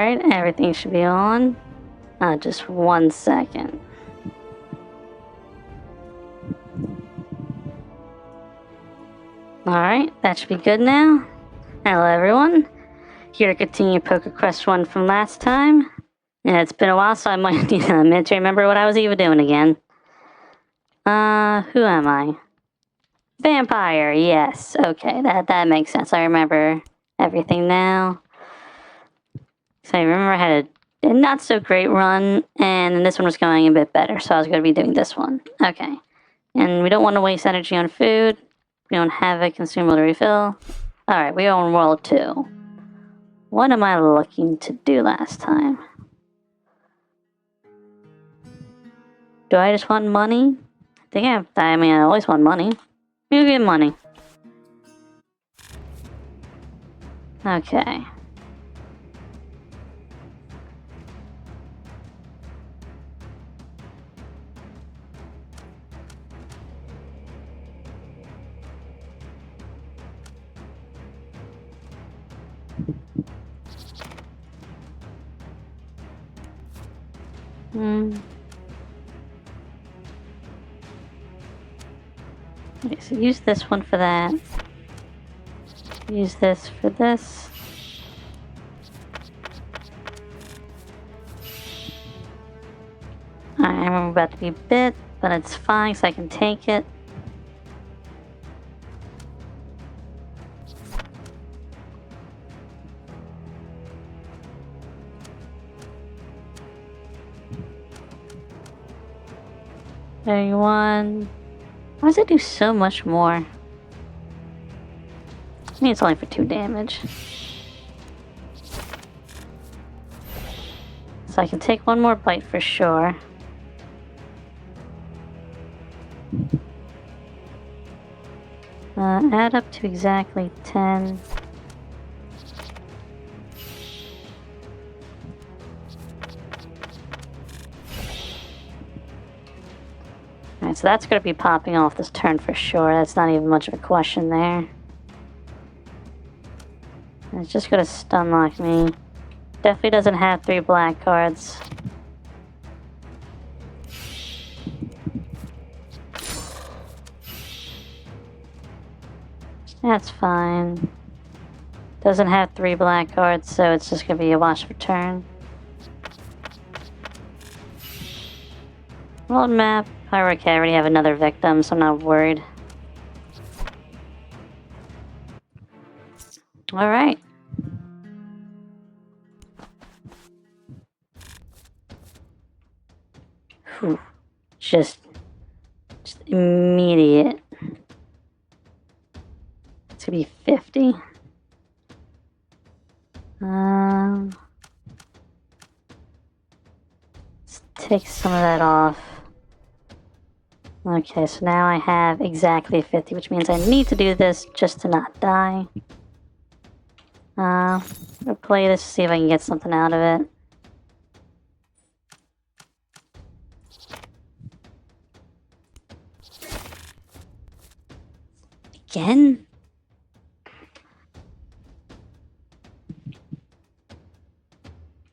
Alright, everything should be on. Just 1 second. Alright, that should be good now. Hello everyone. Here to continue Poker Quest 1 from last time. Yeah, it's been a while, so I might need a minute to remember what I was even doing again. Who am I? Vampire, yes. Okay, that makes sense. I remember everything now. So I remember I had a not so great run, and this one was going a bit better, so I was going to be doing this one. Okay. And we don't want to waste energy on food. We don't have a consumable to refill. Alright, we are on World 2. What am I looking to do last time? Do I just want money? I always want money. Maybe get money. Okay. Okay, so use this one for that. Use this for this. Alright, I'm about to be bit, but it's fine, so I can take it. $31. Why does it do so much more? I mean, it's only for 2 damage. So I can take one more bite for sure. Add up to exactly 10. Alright, so that's going to be popping off this turn for sure. That's not even much of a question there. It's just going to stun lock me. Definitely doesn't have 3 black cards. That's fine. Doesn't have 3 black cards, so it's just going to be a wash for turn. World map. Okay, I already have another victim, so I'm not worried. Alright. Just immediate. It's gonna be 50. Let's take some of that off. Okay, so now I have exactly 50, which means I need to do this just to not die. I'll play this to see if I can get something out of it. Again?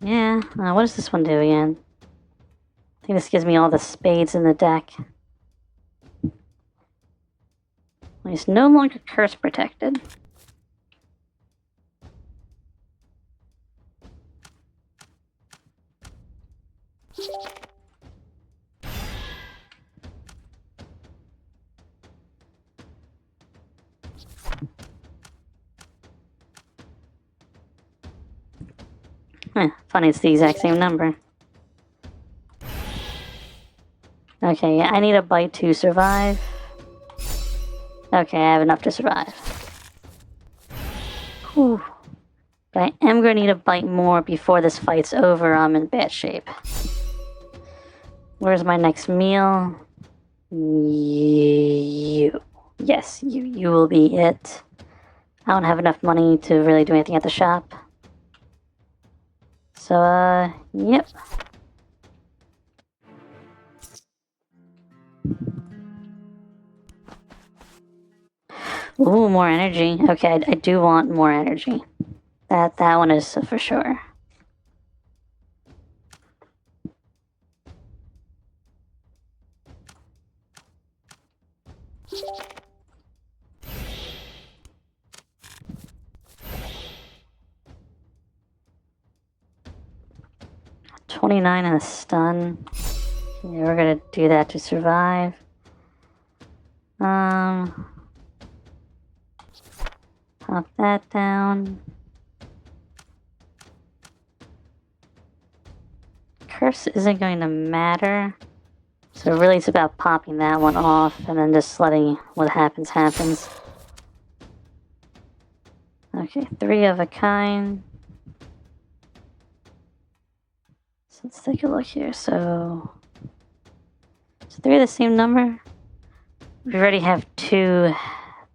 Yeah, what does this one do again? I think this gives me all the spades in the deck. He's no longer curse protected. Funny, it's the exact same number. Okay, yeah, I need a bite to survive. Okay, I have enough to survive. Whew. But I am going to need a bite more before this fight's over. I'm in bad shape. Where's my next meal? You. Yes, you will be it. I don't have enough money to really do anything at the shop. So, yep. Ooh, more energy. Okay, I do want more energy. That one is for sure. $29 and a stun. Yeah, we're gonna do that to survive. Pop that down. Curse isn't going to matter. So really it's about popping that one off and then just letting what happens happens. Okay, 3 of a kind. So let's take a look here. So 3 of the same number. We already have 2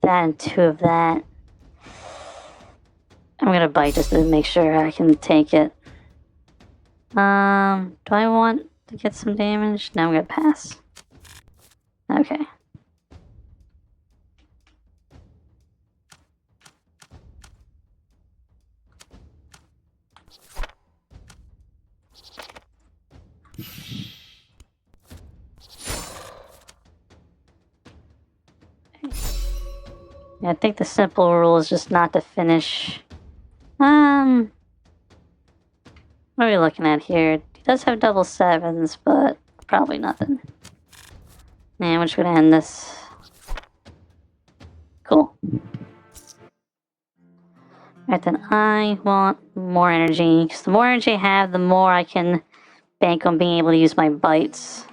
that and 2 of that. I'm gonna bite just to make sure I can take it. Do I want to get some damage? No, I'm gonna pass. Okay. Yeah, I think the simple rule is just not to finish. What are we looking at here? He does have double 7s, but probably nothing. And we're just gonna end this. Cool. Alright, then I want more energy. Because the more energy I have, the more I can bank on being able to use my bites.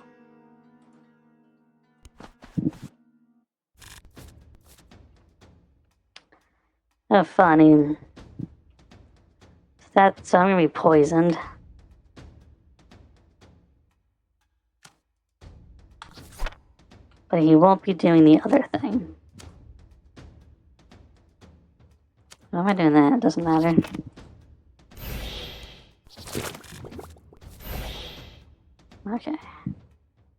Oh, funny. So I'm gonna be poisoned. But he won't be doing the other thing. Why am I doing that? It doesn't matter. Okay.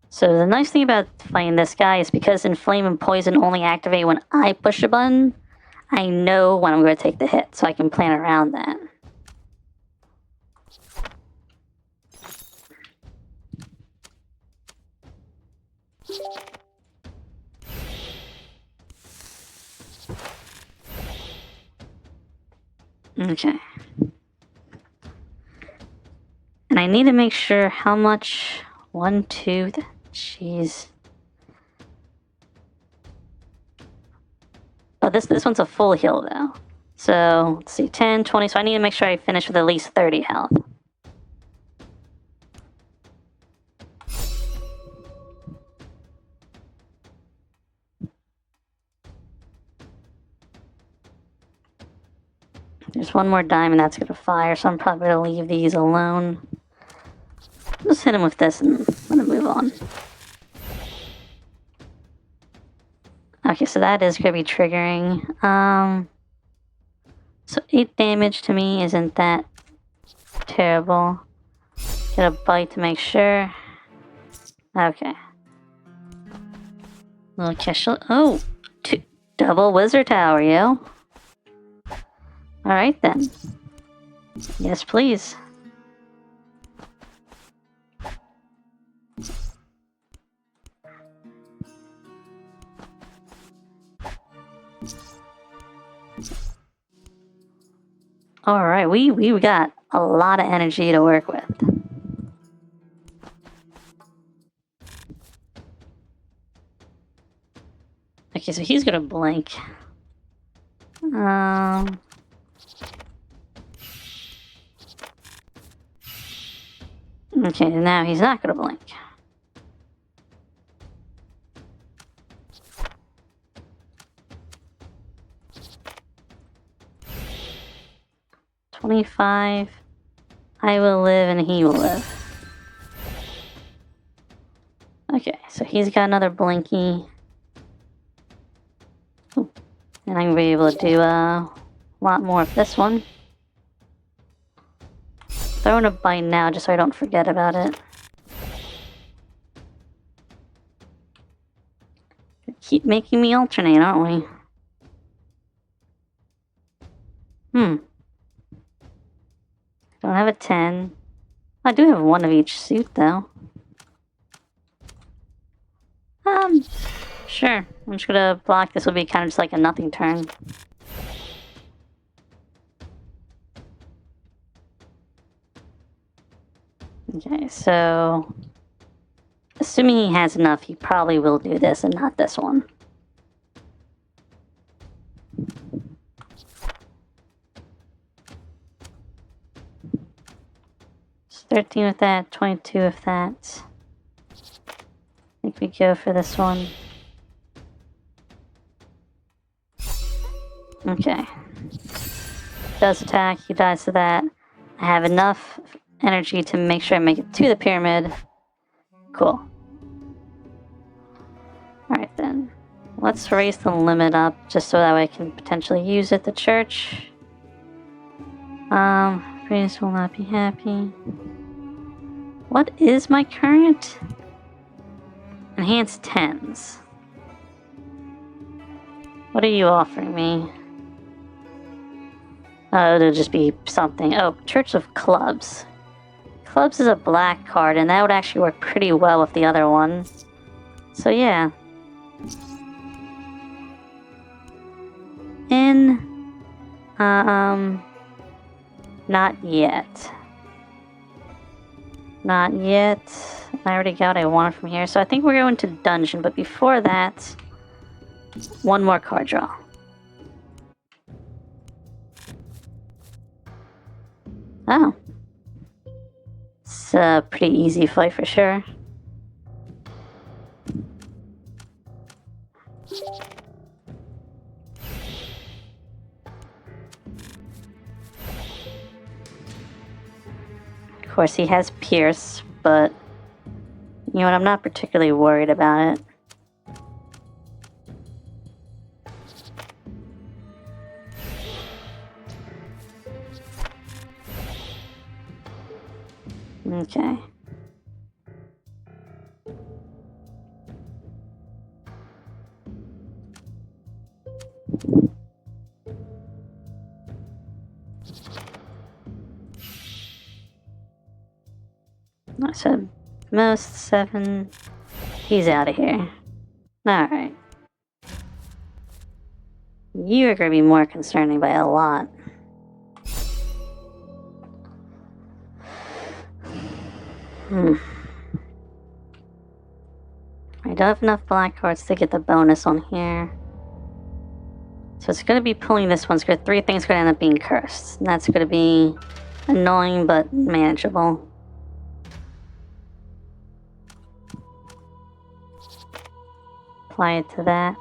So the nice thing about fighting this guy is because Inflame and Poison only activate when I push a button, I know when I'm going to take the hit, so I can plan around that. Okay. And I need to make sure how much... 1, 2... Jeez. Oh, this one's a full heal, though. So, let's see, 10, 20... So I need to make sure I finish with at least 30 health. There's one more diamond that's gonna fire, so I'm probably gonna leave these alone. Just hit him with this and let him move on. Okay, so that is gonna be triggering. So 8 damage to me isn't that terrible. Get a bite to make sure. Okay. Little Keshel. Oh! Double Wizard Tower, yo. Alright then. Yes, please. Alright, we got a lot of energy to work with. Okay, so he's gonna blink. Okay, now he's not gonna blink. $25. I will live and he will live. Okay, so he's got another blinky. Ooh. And I'm gonna be able to do a lot more of this one. Throw in a bite now just so I don't forget about it. Keep making me alternate, aren't we? Don't have a 10. I do have one of each suit, though. Sure. I'm just gonna block. This will be kind of just like a nothing turn. Okay, so... assuming he has enough, he probably will do this and not this one. So 13 with that, 22 with that. I think we go for this one. Okay. Does attack, he dies to that. I have enough energy to make sure I make it to the pyramid. Cool. Alright then. Let's raise the limit up just so that way I can potentially use it at the church. Priest will not be happy. What is my current? Enhanced 10s. What are you offering me? It'll just be something. Oh, Church of Clubs. Clubs is a black card, and that would actually work pretty well with the other one. So yeah. Not yet. Not yet. I already got what I wanted from here, so I think we're going to dungeon, but before that, one more card draw. Oh. It's a pretty easy fight for sure. Of course, he has Pierce, but you know what? I'm not particularly worried about it. Okay. I said most 7. He's out of here. Alright. You are going to be more concerning by a lot. I don't have enough black cards to get the bonus on here. So it's going to be pulling this one. 3 things going to end up being cursed. And that's going to be annoying but manageable. Apply it to that.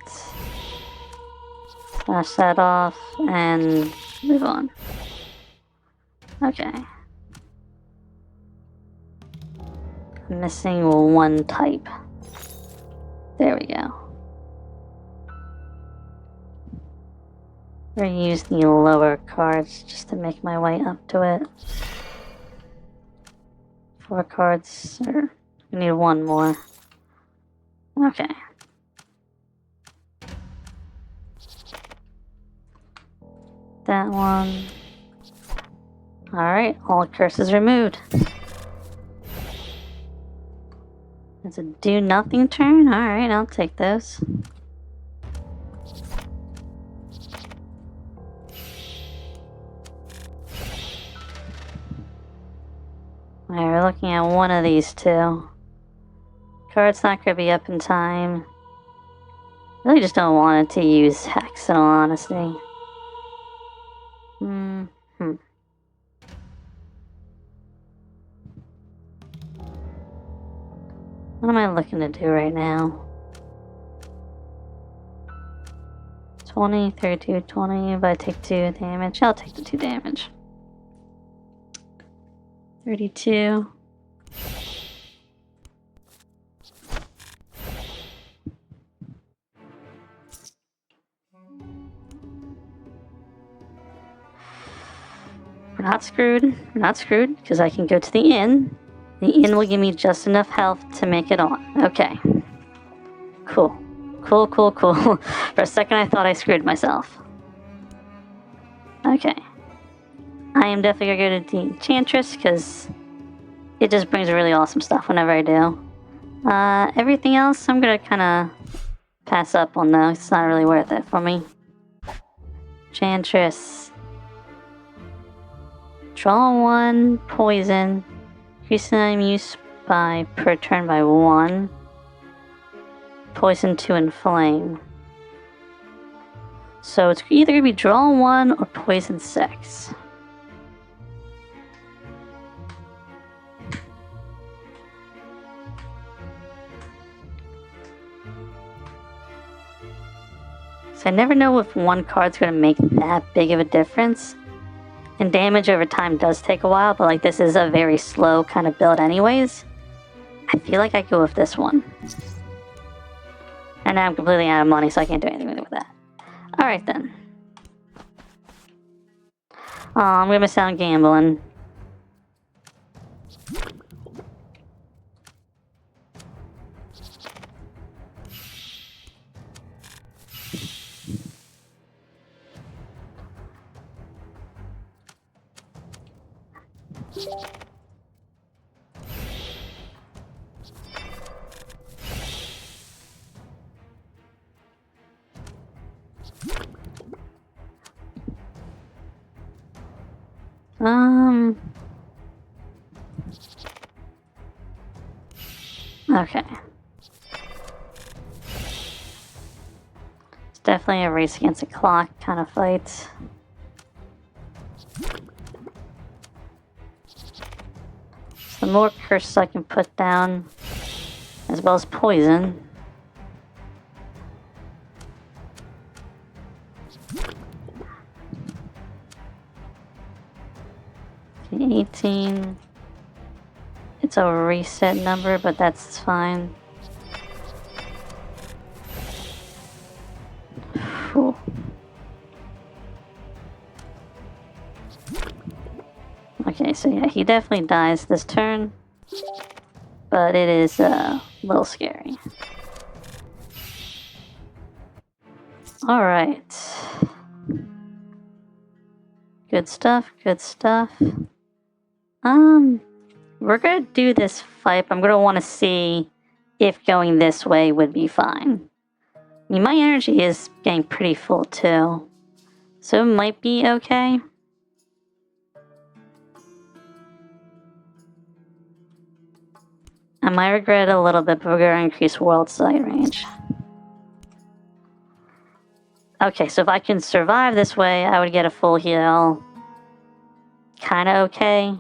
Slash that off and move on. Okay. I'm missing 1 type. There we go. I'm gonna use the lower cards just to make my way up to it. 4 cards, or I need 1 more. Okay. That one. Alright, all curses removed. It's a do nothing turn? Alright, I'll take those. Alright, we're looking at one of these 2. Card's not gonna be up in time. Really just don't want it to use Hex, in all honesty. What am I looking to do right now? 20, 32, 20. If I take 2 damage, I'll take the 2 damage. 32. We're not screwed. We're not screwed because I can go to the inn. The inn will give me just enough health to make it on. Okay. Cool. Cool, cool, cool. For a second I thought I screwed myself. Okay. I am definitely going to go to the Enchantress because it just brings really awesome stuff whenever I do. Everything else I'm going to kind of pass up on those. It's not really worth it for me. Enchantress. Draw 1, poison. Increase the time used by per turn by 1. Poison 2 and flame. So it's either gonna be draw 1 or poison 6. So I never know if one card's gonna make that big of a difference. And damage over time does take a while, but like this is a very slow kind of build anyways. I feel like I go with this one. And now I'm completely out of money, so I can't do anything with that. Alright then. Oh, I'm gonna miss out on gambling. Okay. It's definitely a race against the clock kind of fight. So the more curses I can put down, as well as poison. Okay, 18. It's a reset number, but that's fine. Whew. Okay, so yeah, he definitely dies this turn, but it is a little scary. Alright. Good stuff, good stuff. We're gonna do this fight, but I'm gonna want to see if going this way would be fine. I mean, my energy is getting pretty full too, so it might be okay. I might regret it a little bit, but we're gonna increase world sight range. Okay, so if I can survive this way, I would get a full heal. Kinda okay.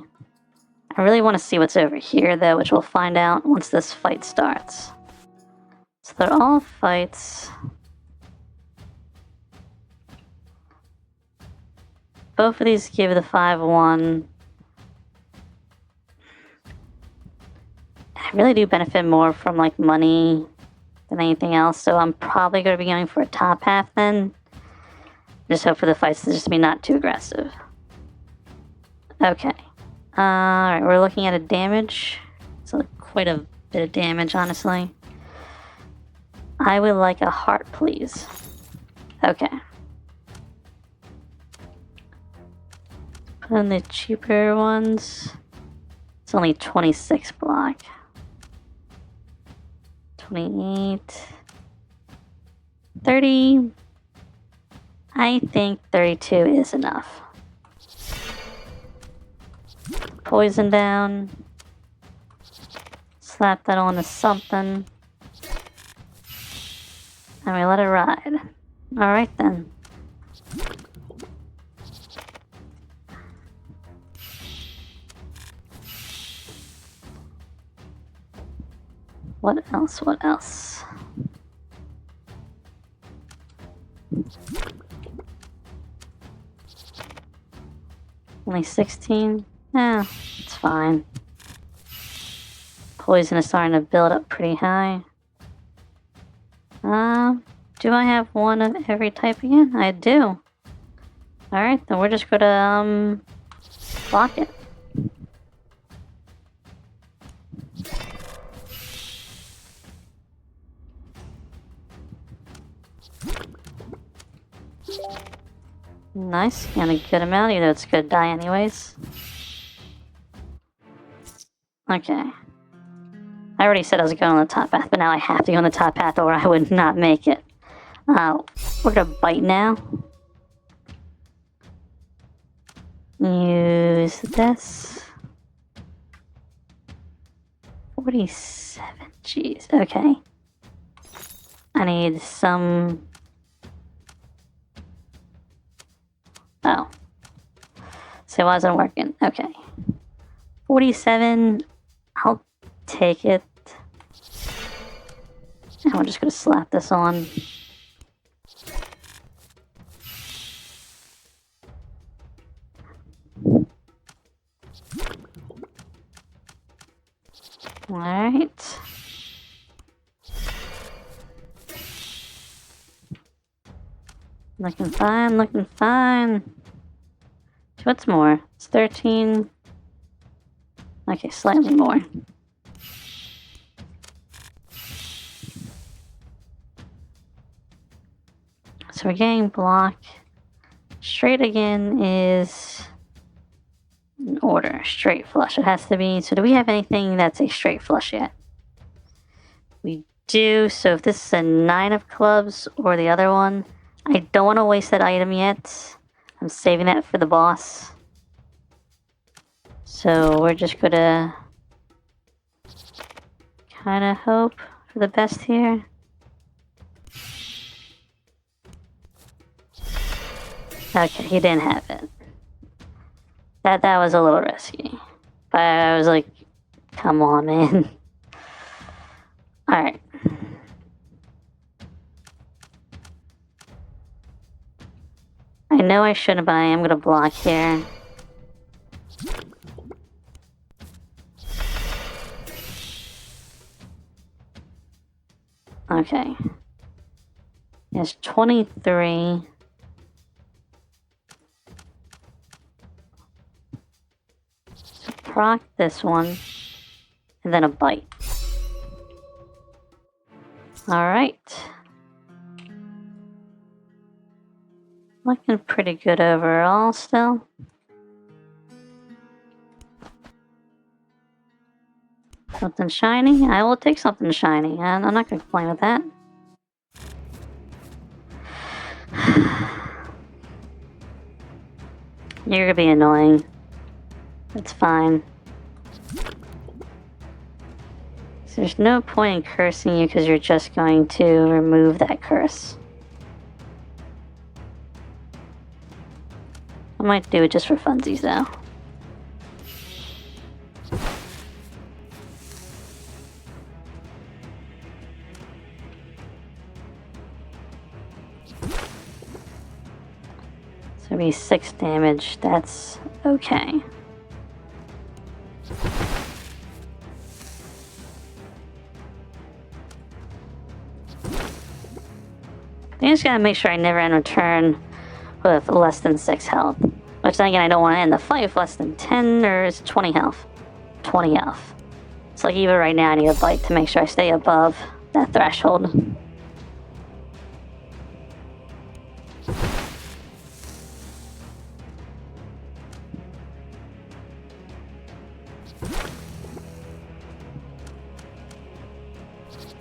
I really want to see what's over here, though, which we'll find out once this fight starts. So they're all fights. Both of these give the 5-1. I really do benefit more from, like, money than anything else, so I'm probably going to be going for a top half then. Just hope for the fights to just be not too aggressive. Okay. Alright, we're looking at a damage. It's quite a bit of damage, honestly. I would like a heart, please. Okay. Put in the cheaper ones. It's only 26 block. 28. 30. I think 32 is enough. Poison down. Slap that onto something. And we let it ride. Alright then. What else? What else? Only 16? Yeah, it's fine. Poison is starting to build up pretty high. Do I have one of every type again? I do. Alright, then we're just gonna, block it. Nice, and a good amount, even though it's gonna die anyways. Okay. I already said I was going on the top path, but now I have to go on the top path or I would not make it. We're gonna bite now. Use this. 47. Jeez. Okay. I need some. Oh. So it wasn't working. Okay. 47. I'll take it. And we're just gonna slap this on. Alright. Looking fine, looking fine. What's more? It's 13. Okay, slightly more. So we're getting block. Straight again is an order. Straight flush it has to be. So do we have anything that's a straight flush yet? We do. So if this is a 9 of clubs or the other one, I don't want to waste that item yet. I'm saving that for the boss. So we're just gonna kind of hope for the best here. Okay, he didn't have it. That was a little risky. But I was like, come on, man. Alright. I know I shouldn't, but I am gonna block here. Okay. It's 23. So proc this one. And then a bite. Alright. Looking pretty good overall still. Something shiny? I will take something shiny. I'm not gonna complain with that. You're gonna be annoying. It's fine. So there's no point in cursing you because you're just going to remove that curse. I might do it just for funsies though. So it'll be 6 damage. That's okay. I just gotta make sure I never end a turn with less than 6 health. Which then again, I don't want to end the fight with less than 10 or is 20 health. 20 health. So like even right now I need a bite to make sure I stay above that threshold.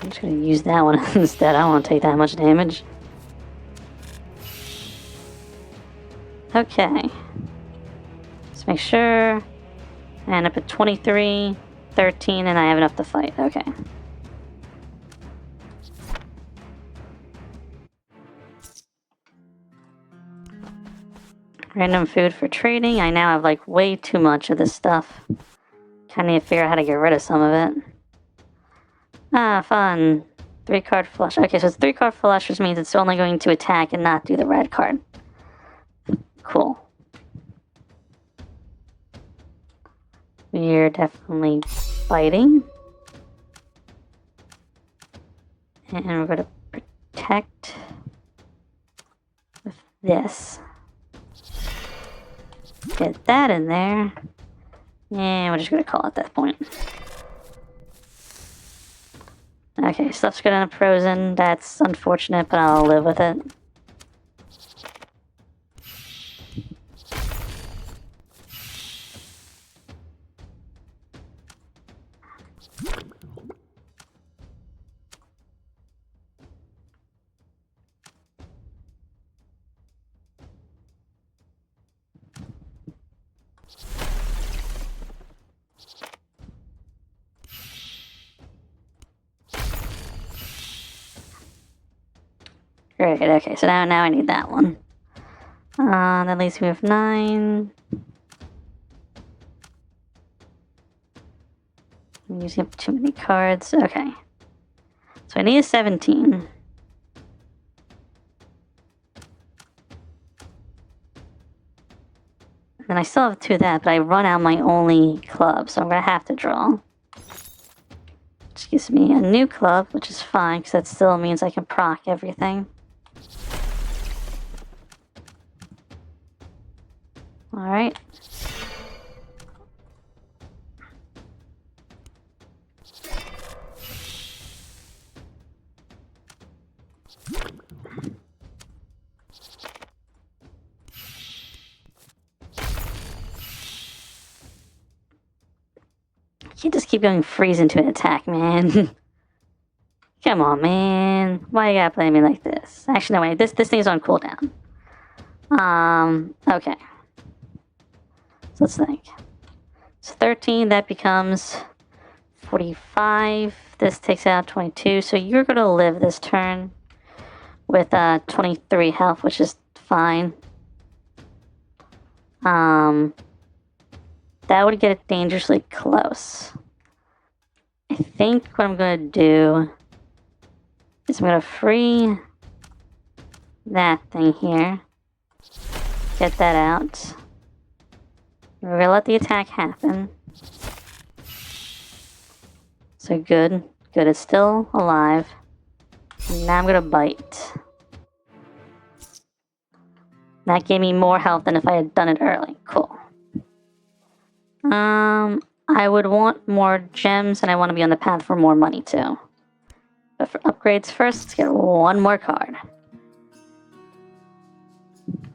I'm just gonna use that one instead. I don't want to take that much damage. Okay. Let's make sure. I end up at 23, 13, and I have enough to fight. Okay. Random food for trading. I now have like way too much of this stuff. Kinda need to figure out how to get rid of some of it. Ah, fun. 3-card flush. Okay, so it's 3-card flush, which means it's only going to attack and not do the red card. Cool. We're definitely fighting. And we're going to protect with this. Get that in there. And we're just going to call it that point. Okay, stuff's good and frozen. That's unfortunate, but I'll live with it. Great, okay, so now I need that one. That leaves me with 9. I'm using up too many cards. Okay. So I need a 17. And I still have 2 of that, but I run out my only club, so I'm gonna have to draw. Which gives me a new club, which is fine, because that still means I can proc everything. Alright. You just keep going freeze into an attack, man. Come on, man. Why you gotta play me like this? Actually, no, wait. This thing's on cooldown. Okay. So let's think. So 13, that becomes 45. This takes out 22. So you're gonna live this turn with 23 health, which is fine. That would get it dangerously close. I think what I'm gonna do is I'm gonna free that thing here. Get that out. We're gonna let the attack happen. So good. Good, it's still alive. Now I'm gonna bite. That gave me more health than if I had done it early. Cool. I would want more gems, and I want to be on the path for more money too. But for upgrades first, let's get one more card.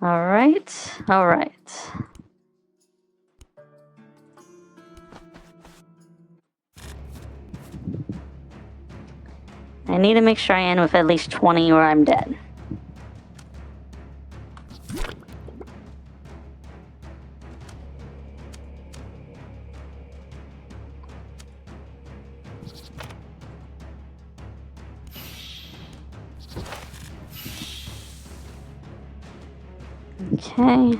Alright, alright. I need to make sure I end with at least 20 or I'm dead. Okay.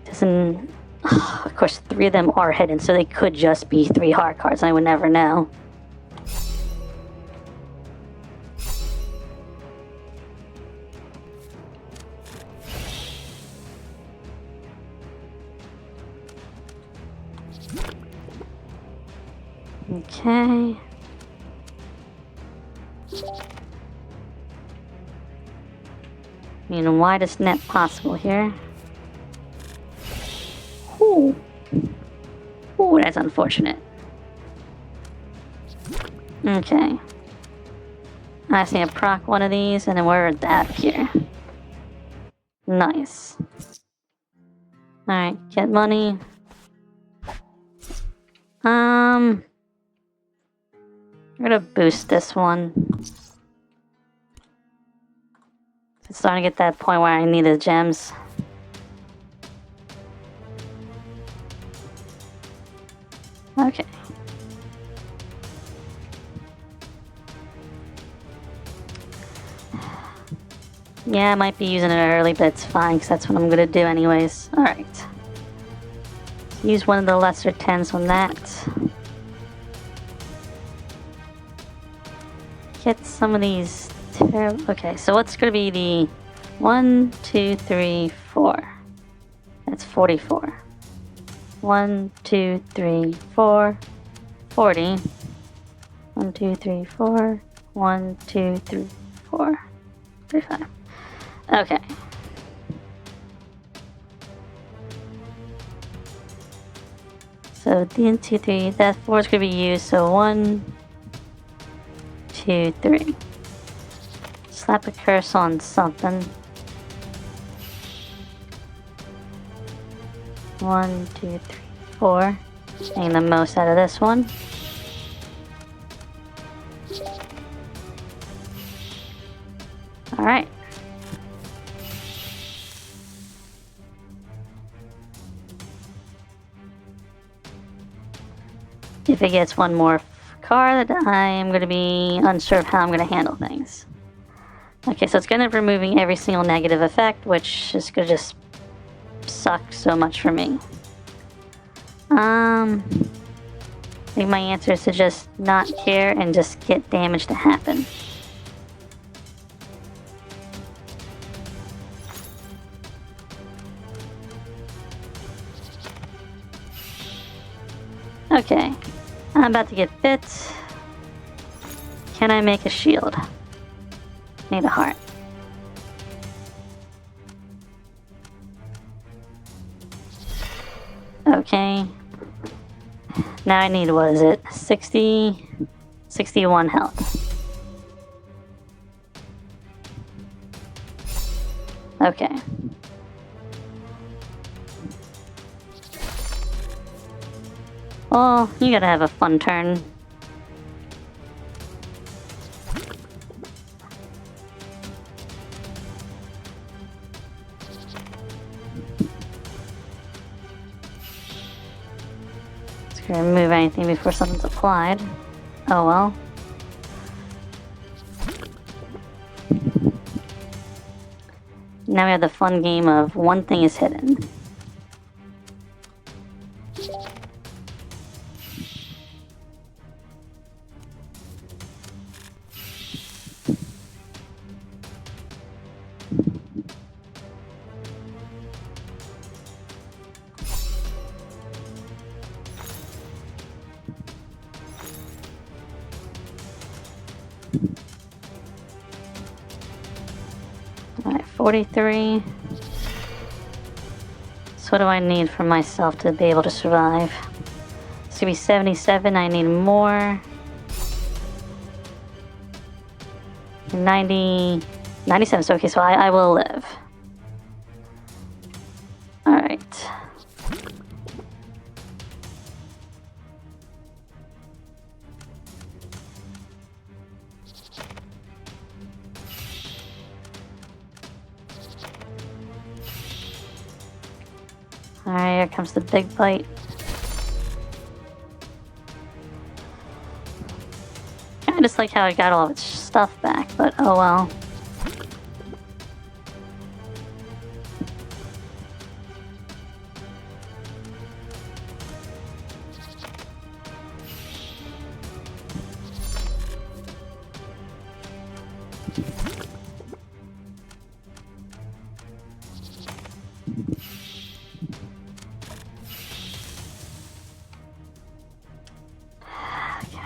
Doesn't... Of course, 3 of them are hidden, so they could just be 3 heart cards. I would never know. Okay. You know, widest net possible here. Ooh. Ooh, that's unfortunate. Okay. I just need to proc one of these, and then we're out of here. Nice. Alright, get money. I'm gonna boost this one. It's starting to get that point where I need the gems. Okay. Yeah, I might be using it early, but it's fine, because that's what I'm gonna do anyways. Alright. Use one of the lesser 10s on that. Get some of these terrible... Okay, so what's gonna be the 1, 2, 3, 4? That's 44. 1, 2, 3, 4, 40. 1, 2, 3, 4. 1, 2, 3, 4. 35. Okay. So the 2, 3, that 4 is gonna be used. So 1, 2, 3. Slap a curse on something. 1, 2, 3, 4. Getting the most out of this one. Alright. If it gets one more card, I am going to be unsure of how I'm going to handle things. Okay, so it's going to be removing every single negative effect, which is going to just suck so much for me. I think my answer is to just not care and just get damage to happen. Okay, I'm about to get bit. Can I make a shield? Need a heart. Okay. Now I need, what is it? 61 health. Okay. Well, you gotta have a fun turn. Just gonna remove anything before something's applied. Oh well. Now we have the fun game of one thing is hidden. Alright, 43. So what do I need for myself to be able to survive? It's gonna be 77, I need more. 90, 97, so okay, so I will live. Alright. Alright, here comes the big bite. I just like how it got all of its stuff back, but oh well.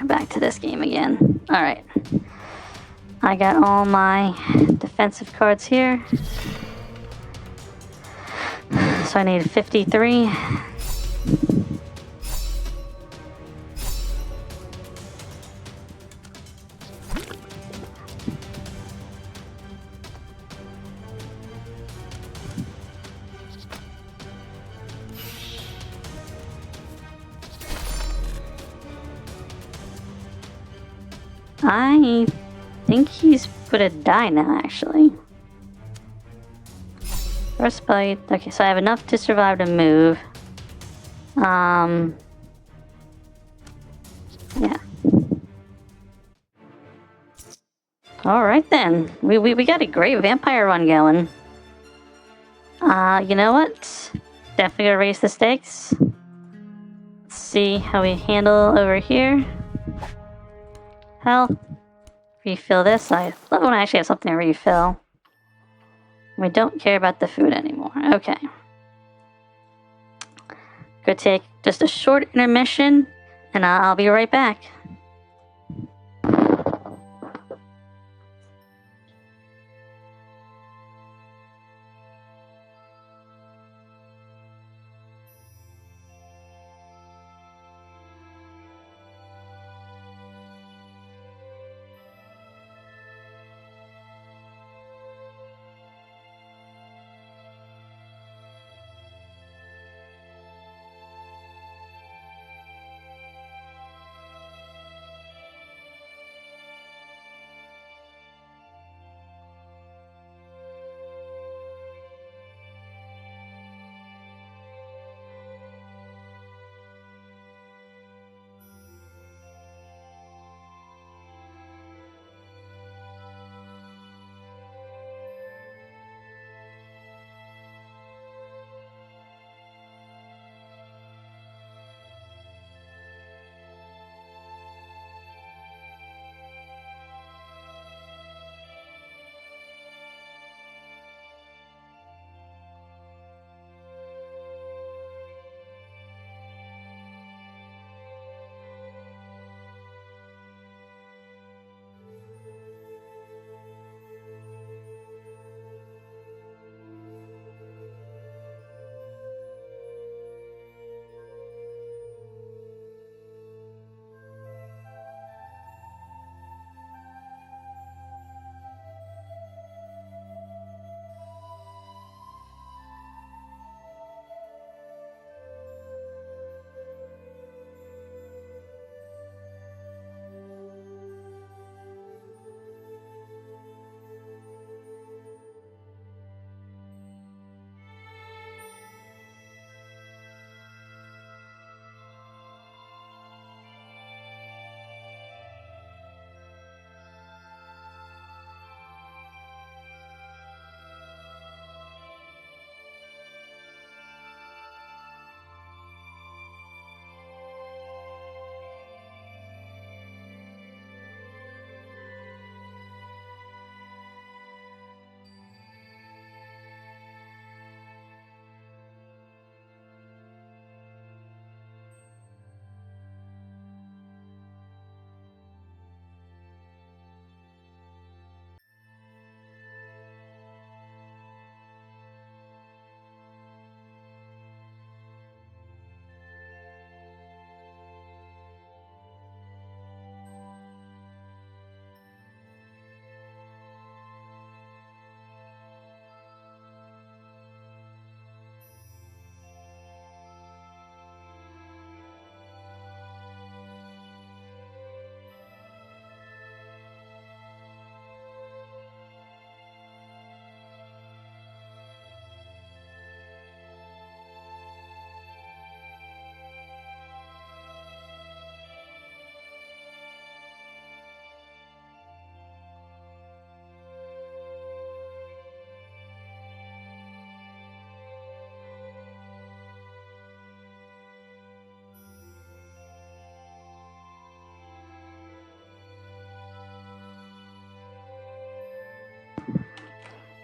Back to this game again. Alright. I got all my defensive cards here. So I need 53. I think he's gonna die now, actually. First bite. Okay, so I have enough to survive to move. Yeah. Alright then. We got a great vampire run going. You know what? Definitely gonna raise the stakes. Let's see how we handle over here. Health. Refill this. I love when I actually have something to refill. We don't care about the food anymore. Okay. Go take just a short intermission, and I'll be right back.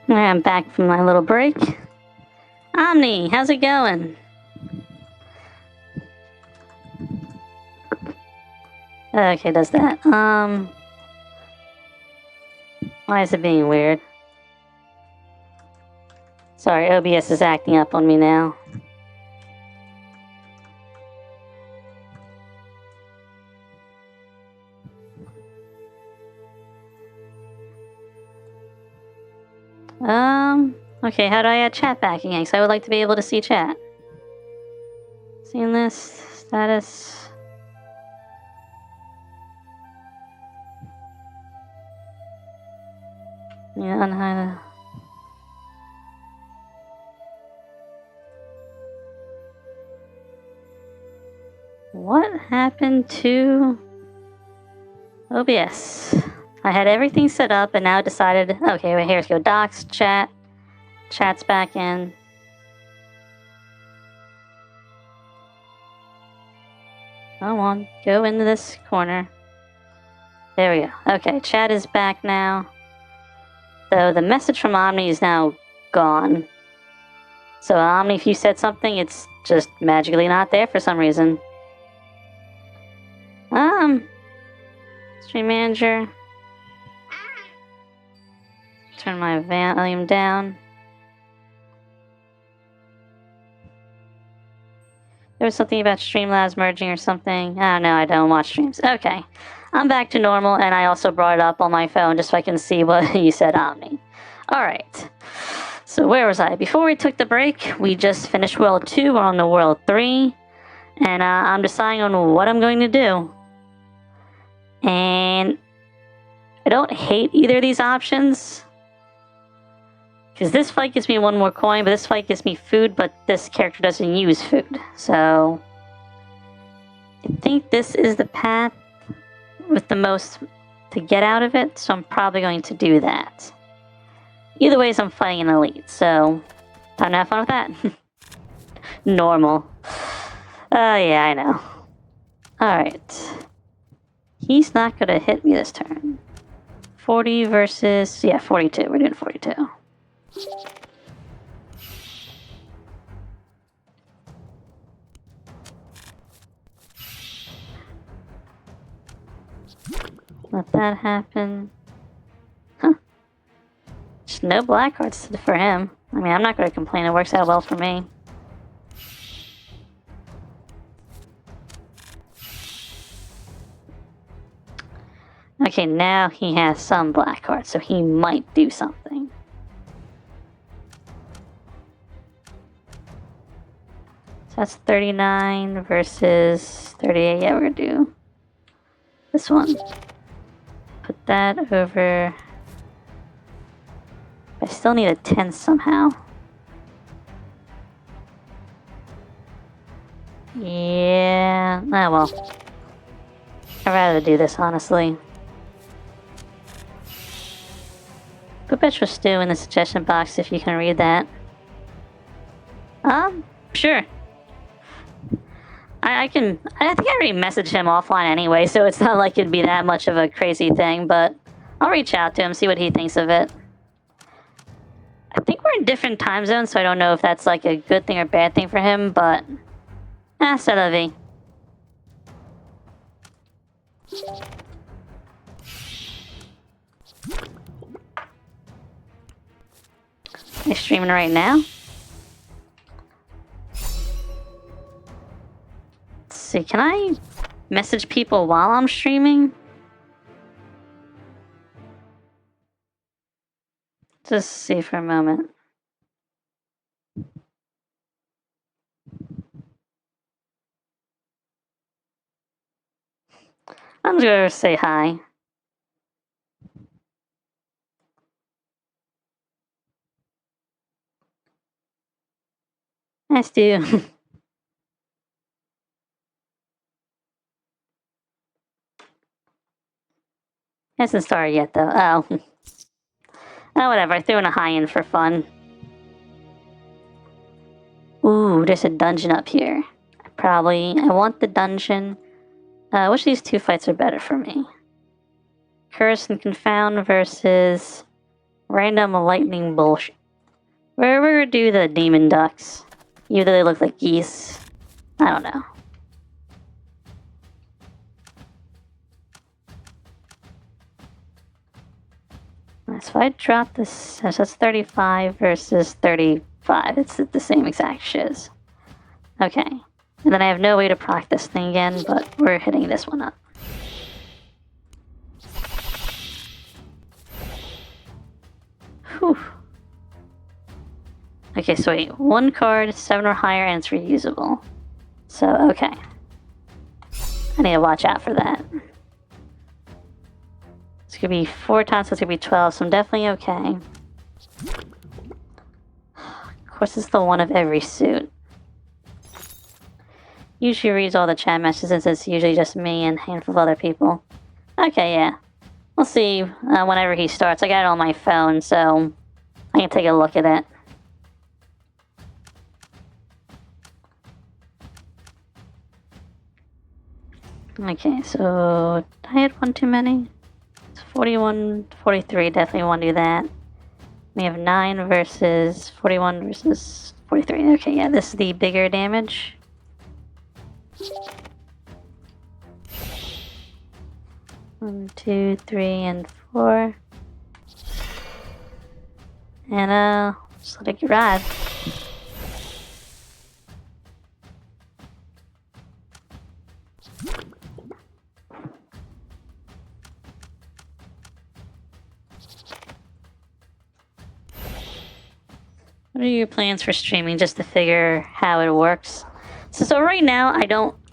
Alright, I'm back from my little break. Omni, how's it going? Okay, does that. Why is it being weird? Sorry, OBS is acting up on me now. Okay, how do I add chat back again? Because I would like to be able to see chat. Seeing this, status. Yeah, unhide. What happened to OBS? I had everything set up and now decided, okay, wait, here's go. Docs, chat. Chat's back in. Come on, go into this corner. There we go. Okay, chat is back now. So the message from Omni is now gone. So Omni, if you said something, it's just magically not there for some reason. Stream manager. Turn my volume down. There was something about Streamlabs merging or something. Oh no, I don't watch streams. Okay. I'm back to normal, and I also brought it up on my phone just so I can see what you said, Omni. Alright. So where was I? Before we took the break, we just finished World 2. We're on the World 3. And I'm deciding on what I'm going to do. And I don't hate either of these options. Because this fight gives me one more coin, but this fight gives me food, but this character doesn't use food. So I think this is the path with the most to get out of it, so I'm probably going to do that. Either way, I'm fighting an elite, so time to have fun with that. Normal. Yeah, I know. Alright. He's not gonna hit me this turn. 40 versus... yeah, 42. We're doing 42. Let that happen. Huh. Just no black cards for him. I mean, I'm not going to complain. It works out well for me. Okay, now he has some black cards, so he might do something. So that's 39 versus 38. Yeah, we're going to do this one. Put that over. I still need a 10 somehow. Yeah, oh well. I'd rather do this, honestly. Put Perpetual Stew in the suggestion box if you can read that. Sure. I think I already messaged him offline anyway, so it's not like it'd be that much of a crazy thing, but I'll reach out to him, see what he thinks of it. I think we're in different time zones, so I don't know if that's like a good thing or bad thing for him, but... c'est la vie. You're streaming right now? Let's see, can I message people while I'm streaming? Just see for a moment. I'm just gonna say hi. Nice to you. Hasn't started yet, though. Oh. Oh, whatever. I threw in a high-end for fun. Ooh, there's a dungeon up here. I want the dungeon. Which of these two fights are better for me? Curse and Confound versus Random lightning bullshit. We're gonna do the demon ducks. Even though they look like geese. I don't know. So if I drop this, so that's 35 versus 35. It's the same exact shiz. Okay. And then I have no way to proc this thing again, but we're hitting this one up. Whew. Okay, so wait. 1 card, 7 or higher, and it's reusable. So, okay. I need to watch out for that. It's gonna be 4 times, so it's gonna be 12, so I'm definitely okay. Of course, it's the one of every suit. Usually reads all the chat messages since it's usually just me and a handful of other people. Okay, yeah. We'll see whenever he starts. I got it on my phone, so I can take a look at it. Okay, so I had one too many. It's 41, 43, definitely want to do that. We have 9 versus 41 versus 43. Okay, yeah, this is the bigger damage. One, 2, 3, and 4. And just let it ride. What are your plans for streaming, just to figure how it works? So right now,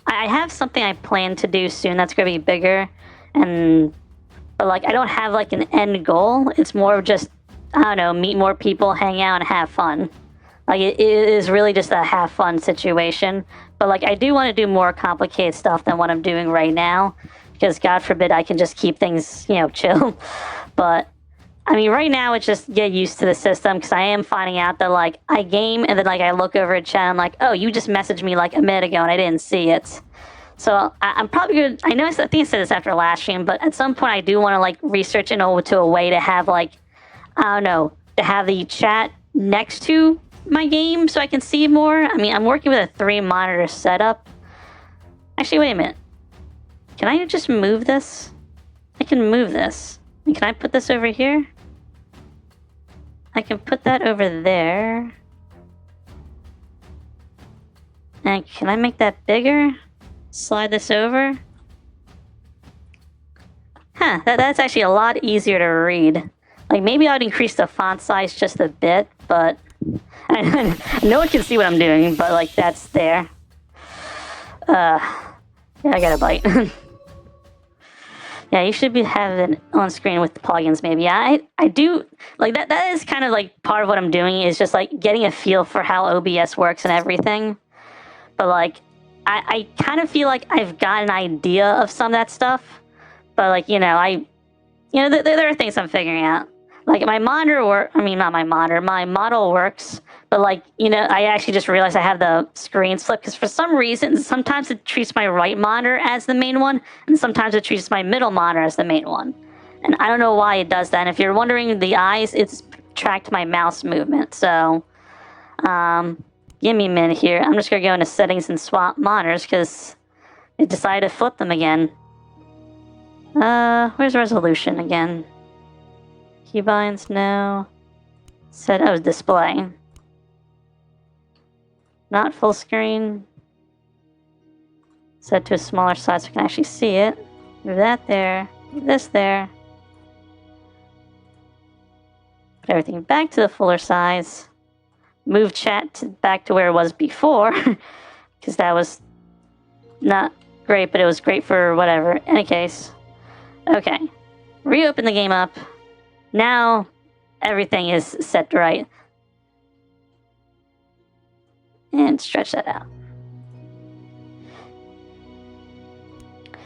I have something I plan to do soon that's going to be bigger, but like I don't have like an end goal. It's more of just, I don't know, meet more people, hang out, and have fun. Like it is really just a have fun situation. But like I do want to do more complicated stuff than what I'm doing right now, because God forbid I can just keep things, chill. But I mean, right now it's just get used to the system, because I am finding out that like I game and then like I look over at chat and I'm like, oh, you just messaged me like a minute ago and I didn't see it. So I'm probably good. I think I said this after last stream, but at some point I do want to like research into a way to have like, I don't know, to have the chat next to my game so I can see more. I mean, I'm working with a 3-monitor setup. Actually, wait a minute. Can I just move this? I can move this. Can I put this over here? I can put that over there. And can I make that bigger? Slide this over? Huh, that's actually a lot easier to read. Like, maybe I'd increase the font size just a bit, but no one can see what I'm doing, but like, that's there. Yeah, I got a bite. Yeah, you should be having it on screen with the plugins, maybe. Yeah, I do, like, that is kind of, like, part of what I'm doing, is just, like, getting a feel for how OBS works and everything. But, like, I kind of feel like I've got an idea of some of that stuff. But, like, there are things I'm figuring out. Like, my monitor my model works. But, like, I actually just realized I have the screens flipped, because for some reason, sometimes it treats my right monitor as the main one, and sometimes it treats my middle monitor as the main one. And I don't know why it does that. And if you're wondering the eyes, it's tracked my mouse movement. So, give me a minute here. I'm just going to go into settings and swap monitors, because it decided to flip them again. Where's resolution again? Keybinds, no. Display. Not full screen. Set to a smaller size so I can actually see it. Move that there. Move this there. Put everything back to the fuller size. Move chat back to where it was before. Because that was not great, but it was great for whatever. In any case. Okay. Reopen the game up. Now everything is set right. And stretch that out.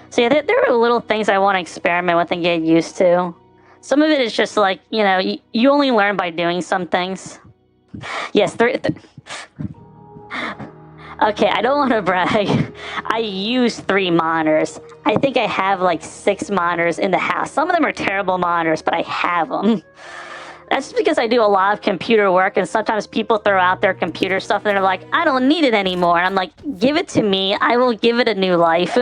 So yeah, there are little things I want to experiment with and get used to. Some of it is just like, you only learn by doing some things. Yes, okay, I don't want to brag. I use 3 monitors. I think I have like 6 monitors in the house. Some of them are terrible monitors, but I have them. That's because I do a lot of computer work, and sometimes people throw out their computer stuff and they're like, I don't need it anymore. And I'm like, give it to me. I will give it a new life.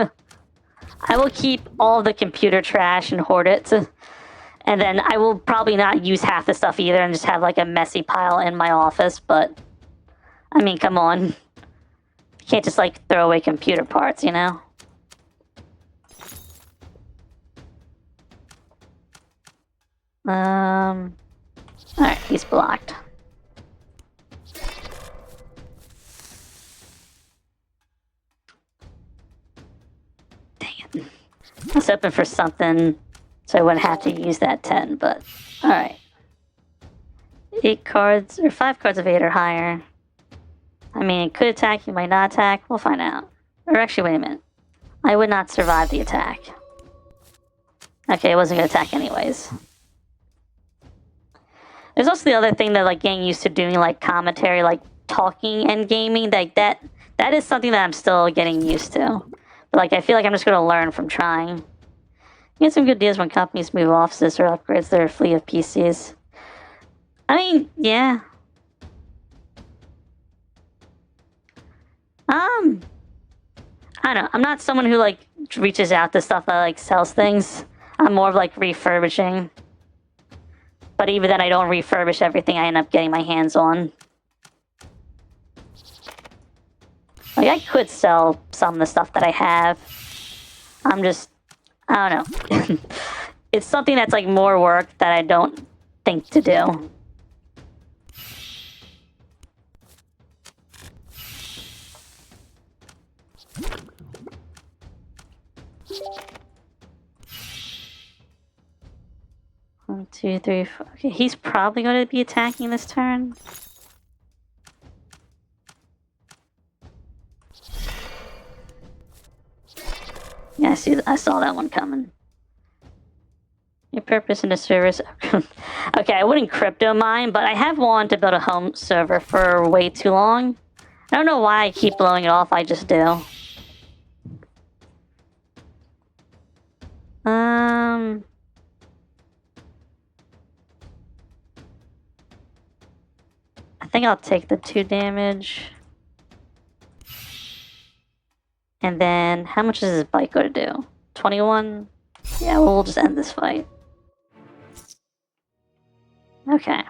I will keep all the computer trash and hoard it. And then I will probably not use half the stuff either and just have like a messy pile in my office. But, I mean, come on. You can't just like throw away computer parts, you know? Alright, he's blocked. Dang it. I was hoping for something so I wouldn't have to use that 10, but alright. 8 cards, or 5 cards of 8 or higher. I mean, it could attack, you might not attack. We'll find out. Or actually, wait a minute. I would not survive the attack. Okay, it wasn't going to attack anyways. There's also the other thing that, like, getting used to doing, like, commentary, like, talking and gaming. Like, that is something that I'm still getting used to. But, like, I feel like I'm just going to learn from trying. You get some good deals when companies move offices or upgrades their fleet of PCs. I mean, yeah. I don't know. I'm not someone who, like, reaches out to stuff that, like, sells things. I'm more of, like, refurbishing. But even then, I don't refurbish everything I end up getting my hands on. Like, I could sell some of the stuff that I have. I'm just... I don't know. It's something that's, like, more work that I don't think to do. One, two, three, four. Okay, he's probably going to be attacking this turn. Yeah, I saw that one coming. Your purpose in the service. Okay, I wouldn't crypto mine, but I have wanted to build a home server for way too long. I don't know why I keep blowing it off, I just do. I think I'll take the 2 damage. And then, how much does his bite go to do? 21? Yeah, we'll just end this fight. Okay.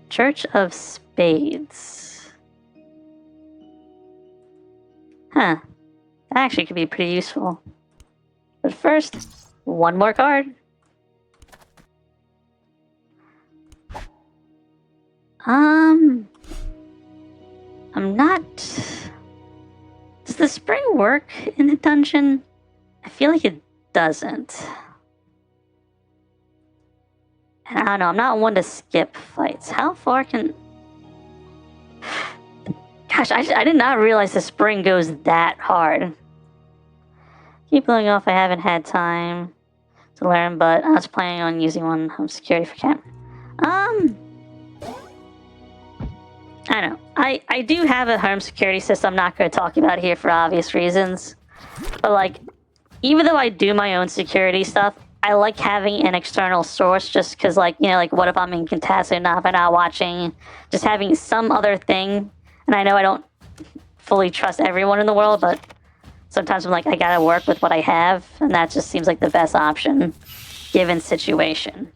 Church of Spades. Huh. That actually could be pretty useful. But first, one more card. I'm not... Does the spring work in the dungeon? I feel like it doesn't. And I don't know, I'm not one to skip fights. How far can... Gosh, I did not realize the spring goes that hard. Keep blowing off, I haven't had time to learn, but I was planning on using one home security for camp. I don't know. I do have a home security system I'm not going to talk about here for obvious reasons. But, like, even though I do my own security stuff, I like having an external source just because, like, you know, like, what if I'm incapacitated enough if I'm not watching? Just having some other thing. And I know I don't fully trust everyone in the world, but sometimes I'm like, I gotta work with what I have, and that just seems like the best option, given situation.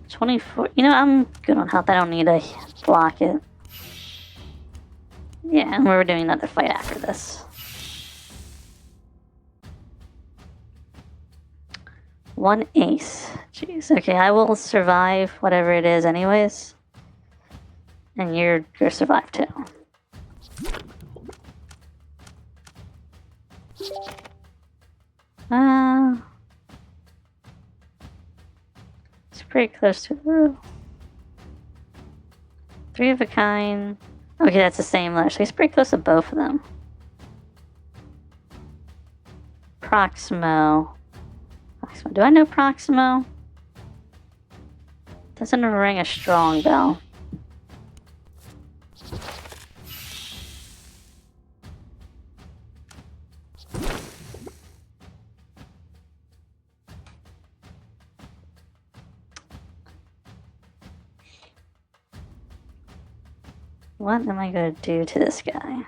24. You know, I'm good on health. I don't need to block it. Yeah, and we're doing another fight after this. One ace. Jeez. Okay, I will survive whatever it is anyways. And you're survive too. It's pretty close to the 3 of a kind. Okay, that's the same letter, so he's pretty close to both of them. Proximo. Do I know Proximo? Doesn't ring a strong bell. What am I gonna do to this guy?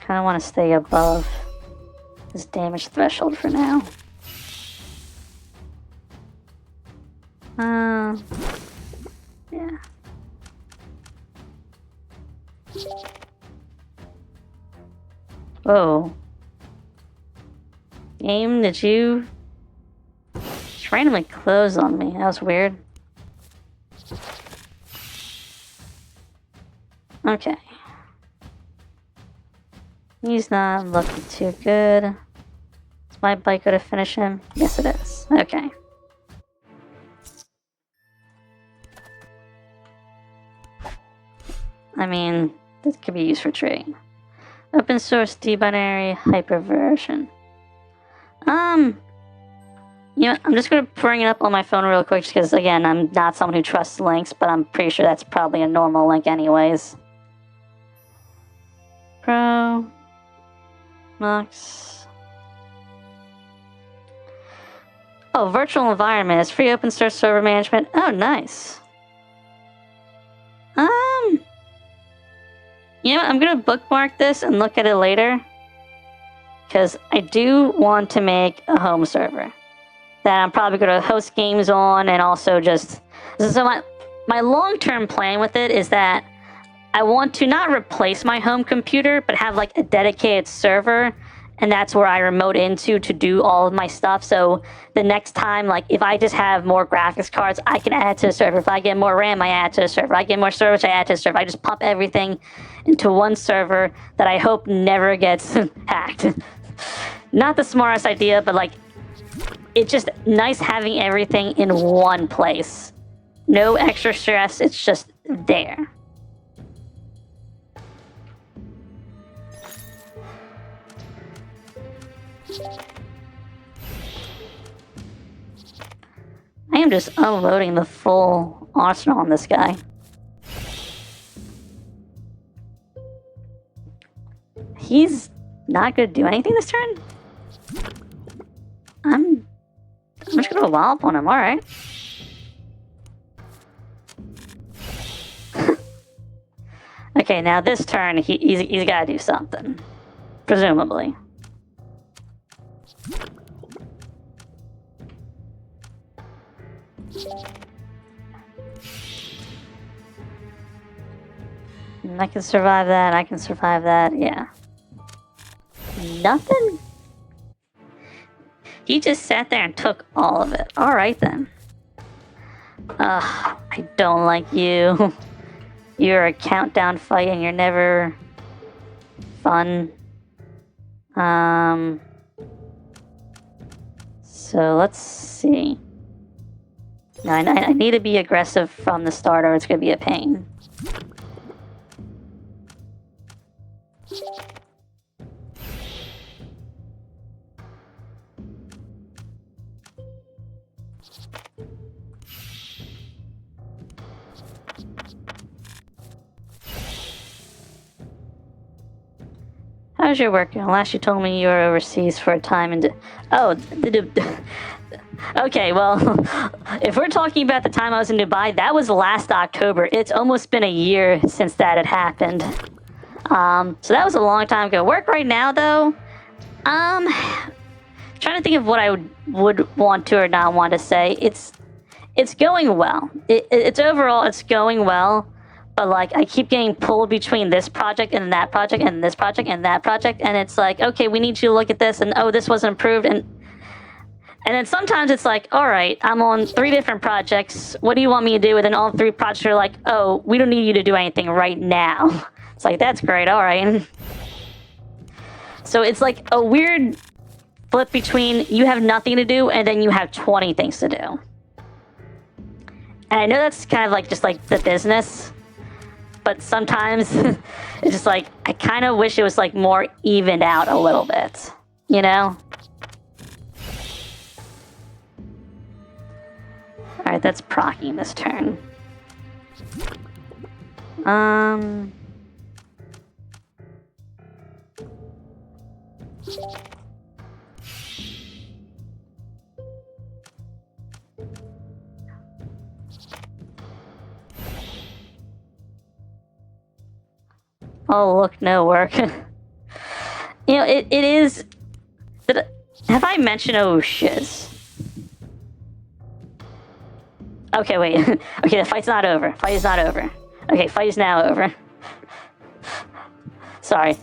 Kinda wanna stay above his damage threshold for now. Yeah. Whoa. Game, did you just randomly close on me? That was weird. Okay. He's not looking too good. Is my bike gonna finish him? Yes, it is. Okay. I mean, this could be used for trading. Open source debinary hyperversion. You know, I'm just gonna bring it up on my phone real quick because, again, I'm not someone who trusts links, but I'm pretty sure that's probably a normal link anyways. Pro. Max. Oh, virtual environment is free open source server management. Oh, nice. You know what? I'm gonna bookmark this and look at it later. Because I do want to make a home server that I'm probably going to host games on, and also just... So my long-term plan with it is that I want to not replace my home computer, but have like a dedicated server, and that's where I remote into to do all of my stuff. So the next time, like, if I just have more graphics cards, I can add to the server. If I get more RAM, I add to the server. If I get more storage, I add to the server. I just pump everything into one server that I hope never gets hacked. Not the smartest idea, but like, it's just nice having everything in one place. No extra stress, it's just there. I am just unloading the full arsenal on this guy. He's not gonna do anything this turn? I'm just gonna wallop on him, alright. Okay, now this turn, he's gotta do something. Presumably. And I can survive that, I can survive that, yeah. Nothing? He just sat there and took all of it. Alright then. Ugh, I don't like you. You're a countdown fight and you're never fun. So let's see. No, I need to be aggressive from the start or it's gonna be a pain. How's your work? Last you told me you were overseas for a time and... Okay, well, if we're talking about the time I was in Dubai, that was last October. It's almost been a year since that had happened. So that was a long time ago. Work right now, though, trying to think of what I would want to or not want to say. It's going well. It's overall, it's going well. But, like, I keep getting pulled between this project and that project and this project and that project. And it's like, okay, we need you to look at this. And, oh, this wasn't approved. And then sometimes it's like, all right, I'm on 3 different projects. What do you want me to do? And then all 3 projects are like, oh, we don't need you to do anything right now. It's like, that's great. All right. So it's like a weird flip between you have nothing to do and then you have 20 things to do. And I know that's kind of like just like the business. But sometimes it's just like, I kind of wish it was like more evened out a little bit, you know? Alright, that's proccing this turn. Oh, look, no work. It is... Have I mentioned... Oh, shiz. Okay, wait. Okay, the fight's not over. Fight is not over. Okay, fight is now over. Sorry.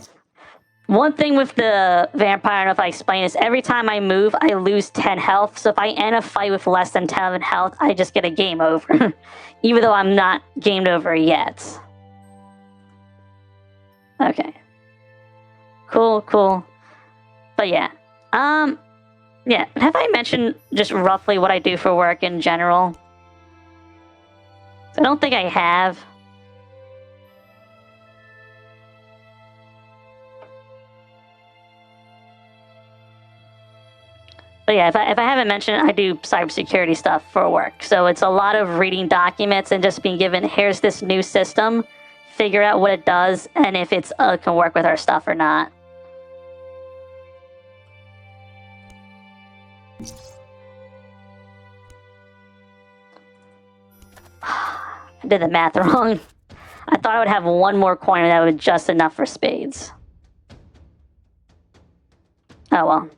One thing with the vampire, I don't know if I explained this, every time I move, I lose 10 health. So if I end a fight with less than 10 health, I just get a game over. Even though I'm not gamed over yet. Okay. Cool. But yeah. Yeah. Have I mentioned just roughly what I do for work in general? I don't think I have. But yeah, if I haven't mentioned, I do cybersecurity stuff for work. So it's a lot of reading documents and just being given, here's this new system, figure out what it does, and if it's can work with our stuff or not. I did the math wrong. I thought I would have one more coin and that would be just enough for spades. Oh well.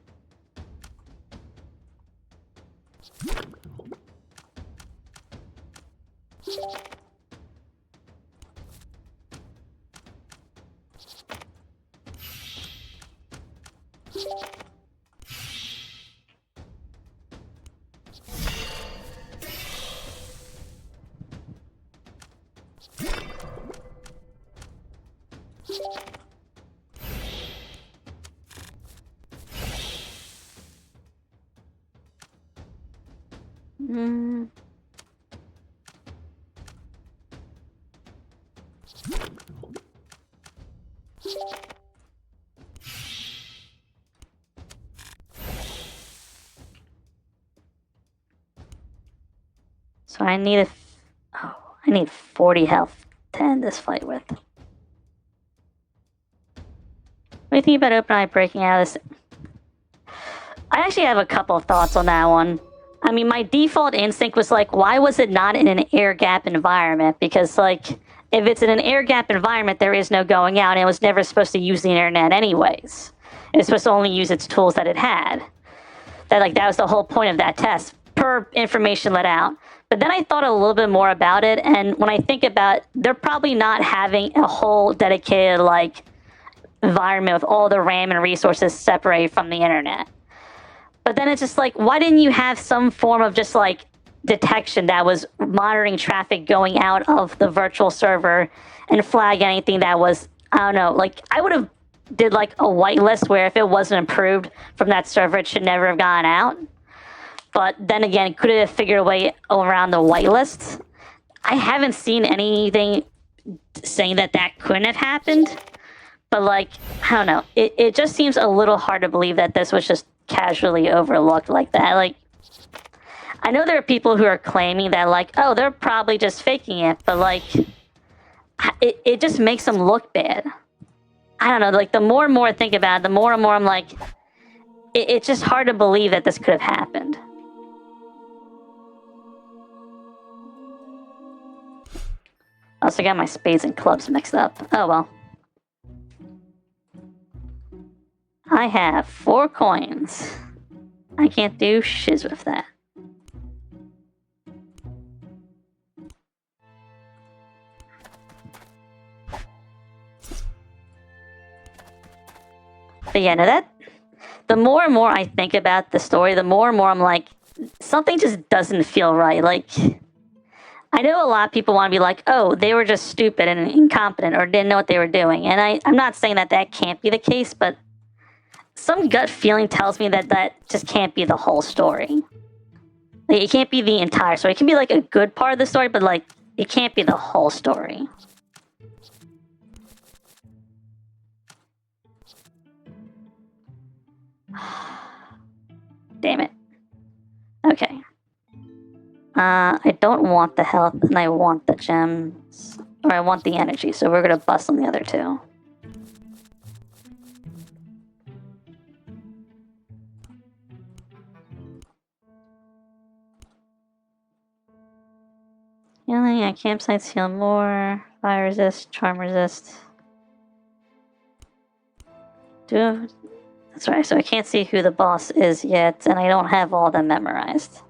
So I need I need 40 health to end this fight with. What do you think about OpenEye breaking out of this? I actually have a couple of thoughts on that one. I mean, my default instinct was like, why was it not in an air gap environment? Because, like, if it's in an air gap environment, there is no going out, and it was never supposed to use the internet anyways. It's supposed to only use its tools that it had. That was the whole point of that test, per information let out. But then I thought a little bit more about it, and when I think about, they're probably not having a whole dedicated, like, environment with all the RAM and resources separated from the internet. But then it's just like, why didn't you have some form of just like detection that was monitoring traffic going out of the virtual server and flag anything that was, I don't know, like I would have did like a whitelist where if it wasn't approved from that server, it should never have gone out. But then again, could it have figured a way around the whitelist? I haven't seen anything saying that couldn't have happened. But like, I don't know. It just seems a little hard to believe that this was just casually overlooked like that. Like, I know there are people who are claiming that, like, oh, they're probably just faking it, but like, it just makes them look bad. I don't know. Like, the more and more I think about it, the more and more I'm like, it's just hard to believe that this could have happened. I also got my spades and clubs mixed up. Oh well. I have 4 coins. I can't do shiz with that. But yeah, no, the more and more I think about the story, the more and more I'm like, something just doesn't feel right. Like, I know a lot of people want to be like, oh, they were just stupid and incompetent or didn't know what they were doing. And I'm not saying that can't be the case, but some gut feeling tells me that just can't be the whole story. Like, it can't be the entire story. It can be like a good part of the story, but like, it can't be the whole story. Damn it. Okay. I don't want the health, and I want the gems. Or I want the energy, so we're gonna bust on the other 2. Yeah, campsites heal more. Fire resist, charm resist. That's right, so I can't see who the boss is yet, and I don't have all of them memorized.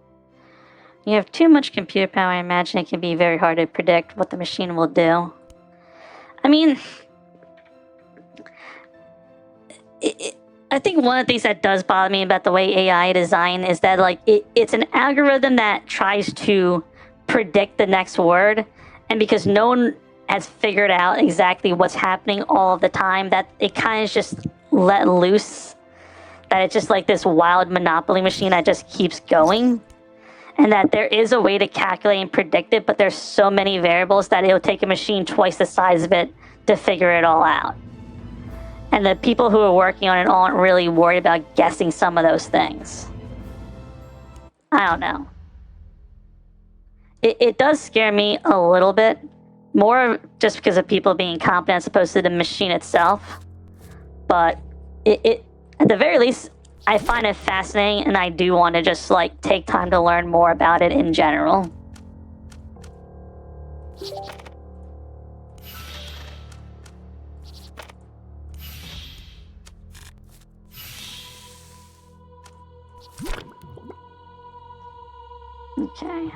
You have too much computer power, I imagine it can be very hard to predict what the machine will do. I mean, I think one of the things that does bother me about the way AI design is that, like, it's an algorithm that tries to predict the next word, and because no one has figured out exactly what's happening all of the time, that it kind of just let loose, that it's just like this wild Monopoly machine that just keeps going, and that there is a way to calculate and predict it, but there's so many variables that it'll take a machine twice the size of it to figure it all out. And the people who are working on it aren't really worried about guessing some of those things. I don't know. It does scare me a little bit, more just because of people being competent as opposed to the machine itself. But it at the very least, I find it fascinating, and I do want to just, like, take time to learn more about it in general. Okay.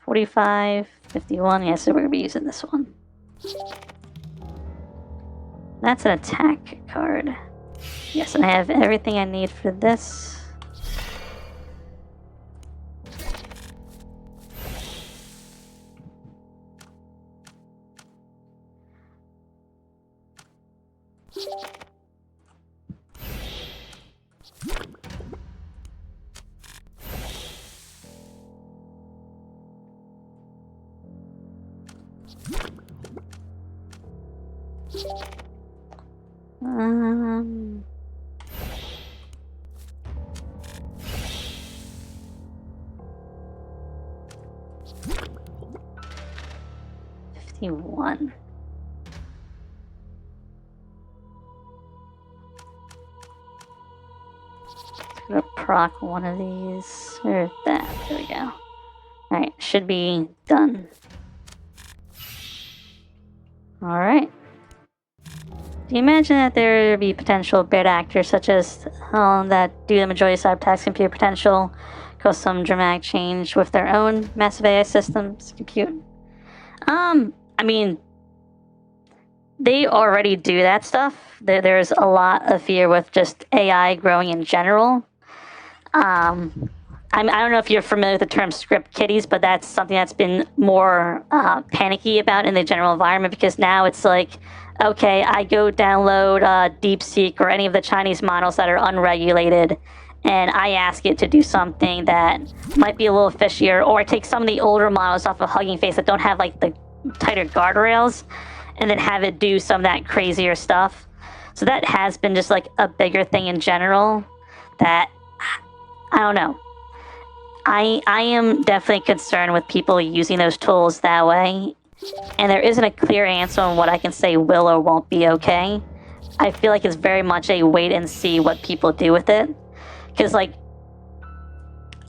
45, 51. Yeah, so we're gonna be using this one. That's an attack card. Yes, and I have everything I need for this. Um, $51. Gonna proc one of these, or that. There we go. Alright, should be done. Alright. Do you imagine that there would be potential bad actors such as that do the majority of cyber-attacks compute potential, cause some dramatic change with their own massive AI systems compute? I mean, they already do that stuff. There's a lot of fear with just AI growing in general. I don't know if you're familiar with the term script kiddies, but that's something that's been more panicky about in the general environment, because now it's like, okay, I go download DeepSeek or any of the Chinese models that are unregulated, and I ask it to do something that might be a little fishier, or I take some of the older models off of Hugging Face that don't have, like, the tighter guardrails, and then have it do some of that crazier stuff. So that has been just, like, a bigger thing in general that, I don't know. I am definitely concerned with people using those tools that way, and there isn't a clear answer on what I can say will or won't be okay. I feel like it's very much a wait and see what people do with it. Because, like,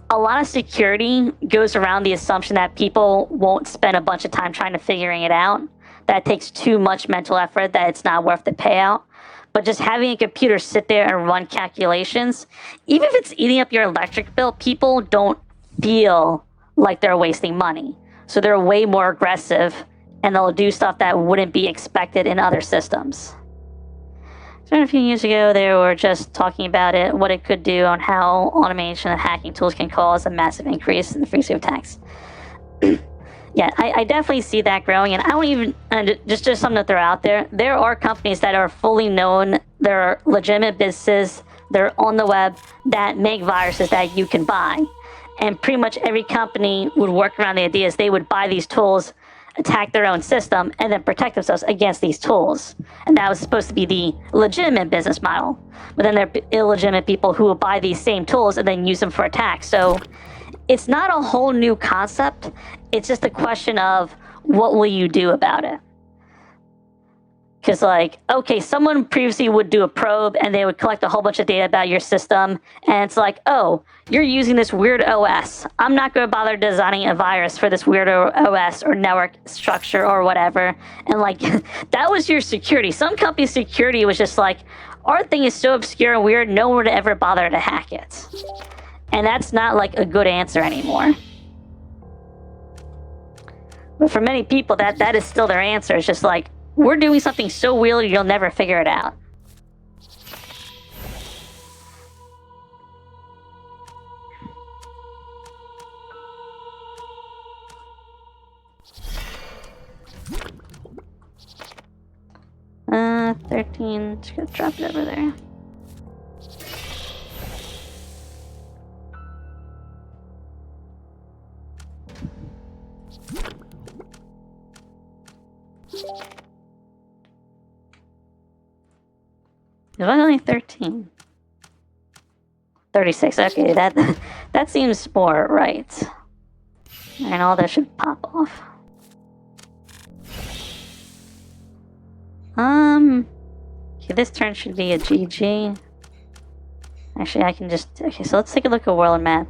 a lot of security goes around the assumption that people won't spend a bunch of time trying to figuring it out. That takes too much mental effort, that it's not worth the payout. But just having a computer sit there and run calculations, even if it's eating up your electric bill, people don't feel like they're wasting money. So they're way more aggressive, and they'll do stuff that wouldn't be expected in other systems. So a few years ago, they were just talking about it, what it could do, on how automation and hacking tools can cause a massive increase in the frequency of attacks. Yeah, I definitely see that growing, and I don't even, just something that they're out there. There are companies that are fully known, they're legitimate businesses, they're on the web, that make viruses that you can buy. And pretty much every company would work around the ideas. They would buy these tools, attack their own system, and then protect themselves against these tools. And that was supposed to be the legitimate business model. But then there are illegitimate people who will buy these same tools and then use them for attacks. So it's not a whole new concept. It's just a question of what will you do about it. Because, like, okay, someone previously would do a probe and they would collect a whole bunch of data about your system. And it's like, oh, you're using this weird OS. I'm not going to bother designing a virus for this weird OS or network structure or whatever. And, like, that was your security. Some company's security was just like, our thing is so obscure and weird, no one would ever bother to hack it. And that's not, like, a good answer anymore. But for many people, that is still their answer. It's just like, we're doing something so weird you'll never figure it out. Uh, 13. Just gonna drop it over there. It was only 13. 36. Okay, that seems more right. And all that should pop off. Okay, this turn should be a GG. Actually, I can just... Okay, so let's take a look at world map.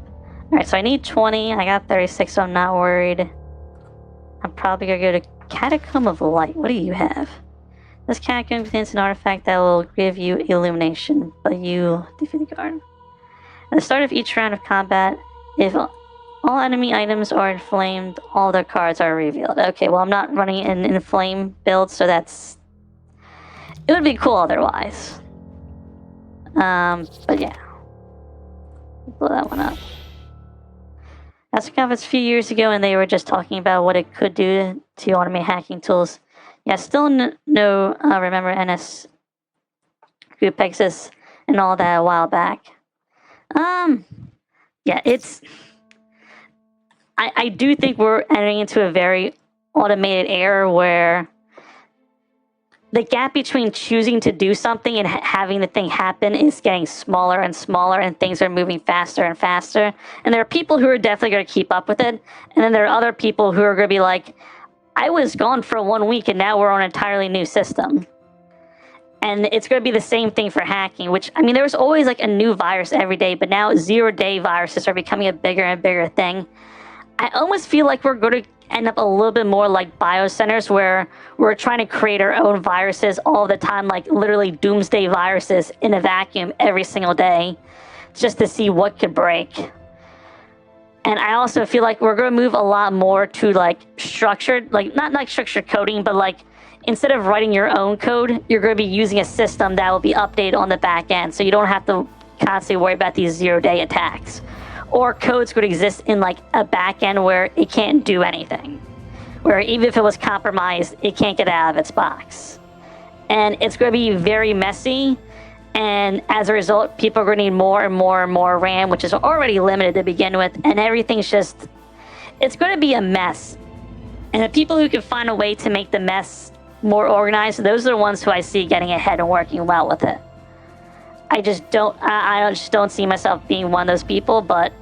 Alright, so I need 20. I got 36, so I'm not worried. I'm probably gonna go to Catacomb of Light. What do you have? This catacomb contains an artifact that will give you illumination, but you defeat the guard. At the start of each round of combat, if all enemy items are inflamed, all their cards are revealed. Okay, well, I'm not running an inflame build, so that's... It would be cool otherwise. But yeah. Blow that one up. That's a conference a few years ago, and they were just talking about what it could do to automate hacking tools. Yeah, still no, remember NS group Pegasus and all that a while back. Yeah, it's... I do think we're entering into a very automated era where the gap between choosing to do something and having the thing happen is getting smaller and smaller, and things are moving faster and faster. And there are people who are definitely going to keep up with it, and then there are other people who are going to be like, I was gone for 1 week and now we're on an entirely new system. And it's going to be the same thing for hacking, which, I mean, there was always like a new virus every day, but now 0-day viruses are becoming a bigger and bigger thing. I almost feel like we're going to end up a little bit more like biocenters, where we're trying to create our own viruses all the time, like literally doomsday viruses in a vacuum every single day, just to see what could break. And I also feel like we're going to move a lot more to like structured, like not like structured coding, but like instead of writing your own code, you're going to be using a system that will be updated on the back end, so you don't have to constantly worry about these 0-day attacks. Or codes could exist in like a back end where it can't do anything, where even if it was compromised, it can't get out of its box. And it's going to be very messy. And as a result, people are going to need more and more and more RAM, which is already limited to begin with. And everything's just... It's going to be a mess. And the people who can find a way to make the mess more organized, those are the ones who I see getting ahead and working well with it. I just don't see myself being one of those people, but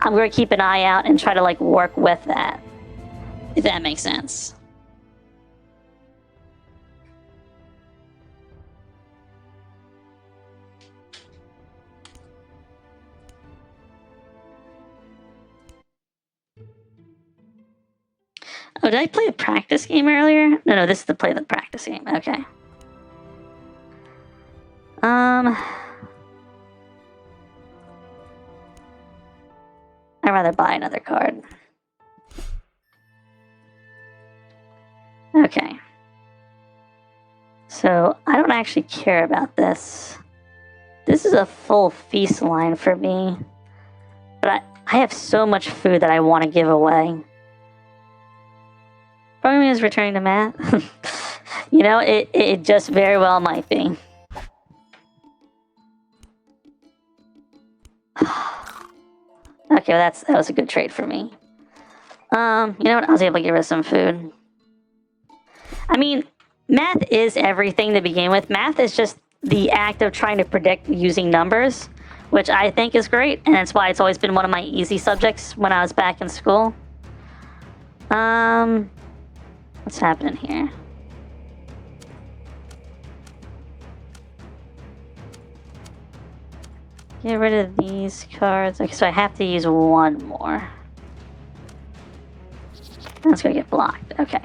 I'm going to keep an eye out and try to like work with that. If that makes sense. Oh, did I play a practice game earlier? No, this is the practice game. Okay. I'd rather buy another card. Okay. So, I don't actually care about this. This is a full feast line for me. But I have so much food that I want to give away. Programming is returning to math. You know, it just very well might be. Okay, well that was a good trade for me. You know what? I was able to get rid of some food. I mean, math is everything to begin with. Math is just the act of trying to predict using numbers, which I think is great, and that's why it's always been one of my easy subjects when I was back in school. What's happening here? Get rid of these cards. Okay, so I have to use one more. That's gonna get blocked. Okay.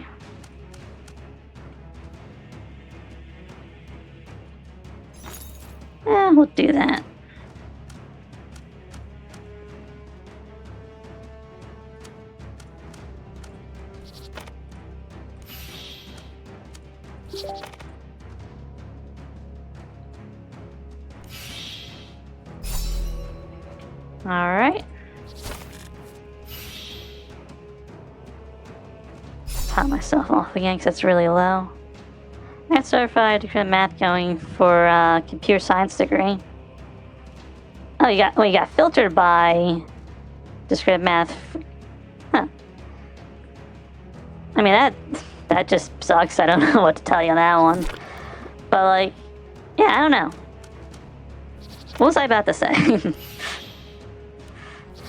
We'll do that. Alright. Top myself off again because it's really low. I got certified degree in math going for computer science degree. Oh, you got filtered by discrete math. Huh. I mean, that just sucks. I don't know what to tell you on that one. But, like, yeah, I don't know. What was I about to say?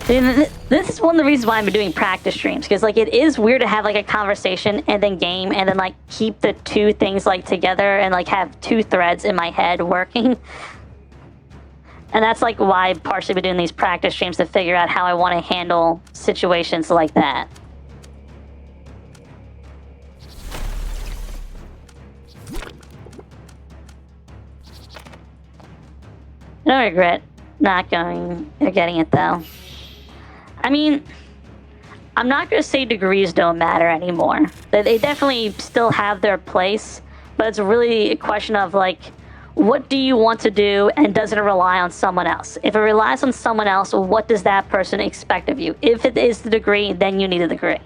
This is one of the reasons why I'm doing practice streams, because like it is weird to have like a conversation and then game and then like keep the two things like together and like have two threads in my head working. And that's like why I've partially been doing these practice streams, to figure out how I want to handle situations like that. I don't regret not going or getting it though. I mean, I'm not going to say degrees don't matter anymore. They definitely still have their place, but it's really a question of, like, what do you want to do, and does it rely on someone else? If it relies on someone else, what does that person expect of you? If it is the degree, then you need a degree.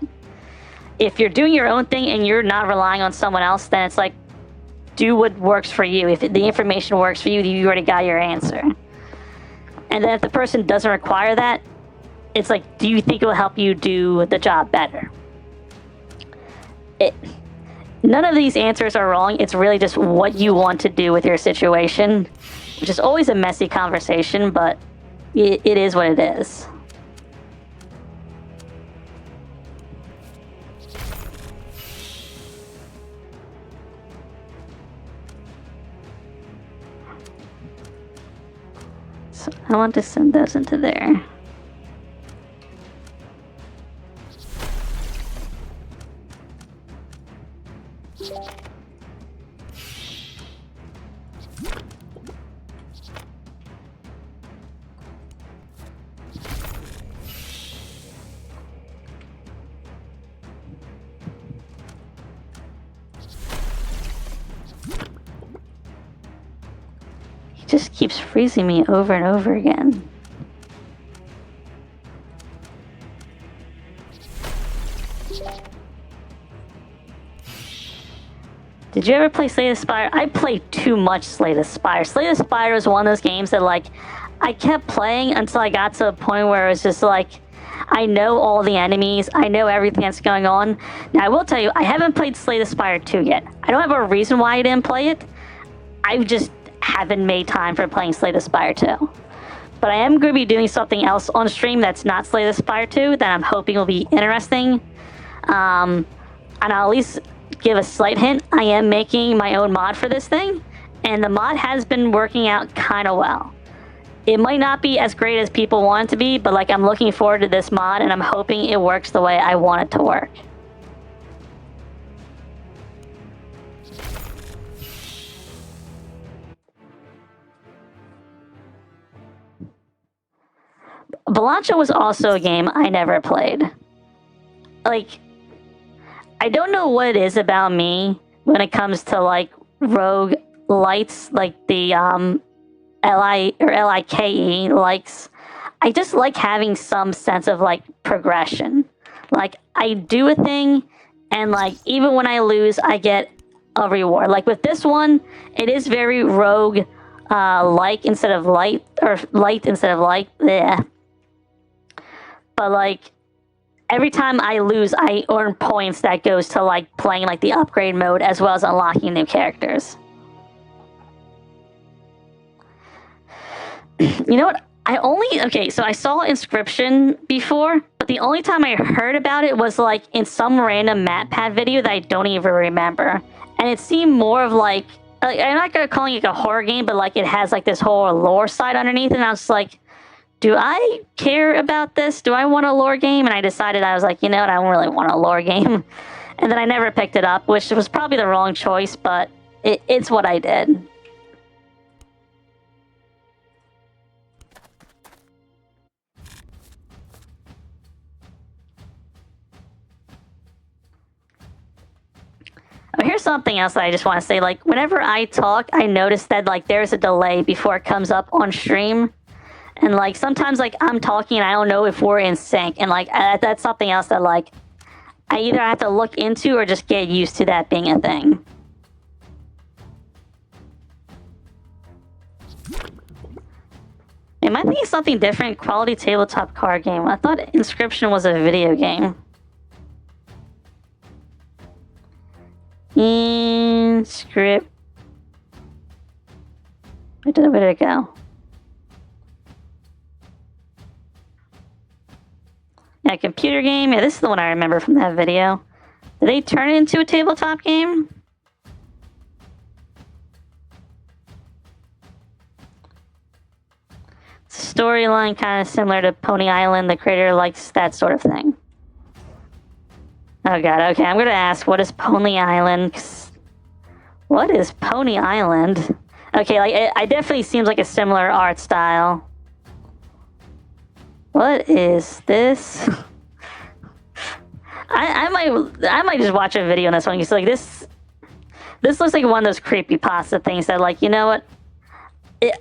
If you're doing your own thing and you're not relying on someone else, then it's like, do what works for you. If the information works for you, you already got your answer. And then if the person doesn't require that, it's like, do you think it will help you do the job better? None of these answers are wrong. It's really just what you want to do with your situation, which is always a messy conversation, but it is what it is. So I want to send those into there. He just keeps freezing me over and over again. Did you ever play Slay the Spire? I played too much Slay the Spire. Slay the Spire was one of those games that, like, I kept playing until I got to a point where it was just like, I know all the enemies, I know everything that's going on. Now, I will tell you, I haven't played Slay the Spire 2 yet. I don't have a reason why I didn't play it. I just haven't made time for playing Slay the Spire 2. But I am going to be doing something else on stream that's not Slay the Spire 2 that I'm hoping will be interesting. And I'll at least give a slight hint. I am making my own mod for this thing, and the mod has been working out kind of well. It might not be as great as people want it to be, but like, I'm looking forward to this mod, and I'm hoping it works the way I want it to work. Balancha was also a game I never played. Like, I don't know what it is about me when it comes to like rogue lights, like the LIKE likes. I just like having some sense of like progression. Like, I do a thing, and like, even when I lose, I get a reward. Like with this one, it is very rogue like instead of light, or light instead of light. Yeah. But like, every time I lose, I earn points that goes to like playing like the upgrade mode, as well as unlocking new characters. You know what? Okay, so I saw Inscription before, but the only time I heard about it was like in some random MatPat video that I don't even remember. And it seemed more of like like, I'm not gonna call it like a horror game, but like it has like this whole lore side underneath, and I was like, do I care about this? Do I want a lore game? And I decided, I was like, you know what, I don't really want a lore game. And then I never picked it up, which was probably the wrong choice, but it's what I did. Oh, here's something else that I just want to say. Like, whenever I talk, I notice that, like, there's a delay before it comes up on stream. And, like, sometimes, like, I'm talking and I don't know if we're in sync. And, like, that's something else that, like, I either have to look into or just get used to that being a thing. Am I thinking something different? Quality tabletop card game. I thought Inscription was a video game. Inscript. Where did it go? Yeah, computer game. Yeah, this is the one I remember from that video. Did they turn it into a tabletop game? Storyline kind of similar to Pony Island. The creator likes that sort of thing. Oh god, okay, I'm gonna ask, what is Pony Island? What is Pony Island? Okay, like, it definitely seems like a similar art style. What is this? I might just watch a video on this one, because, like, this looks like one of those creepypasta things that, like, you know what?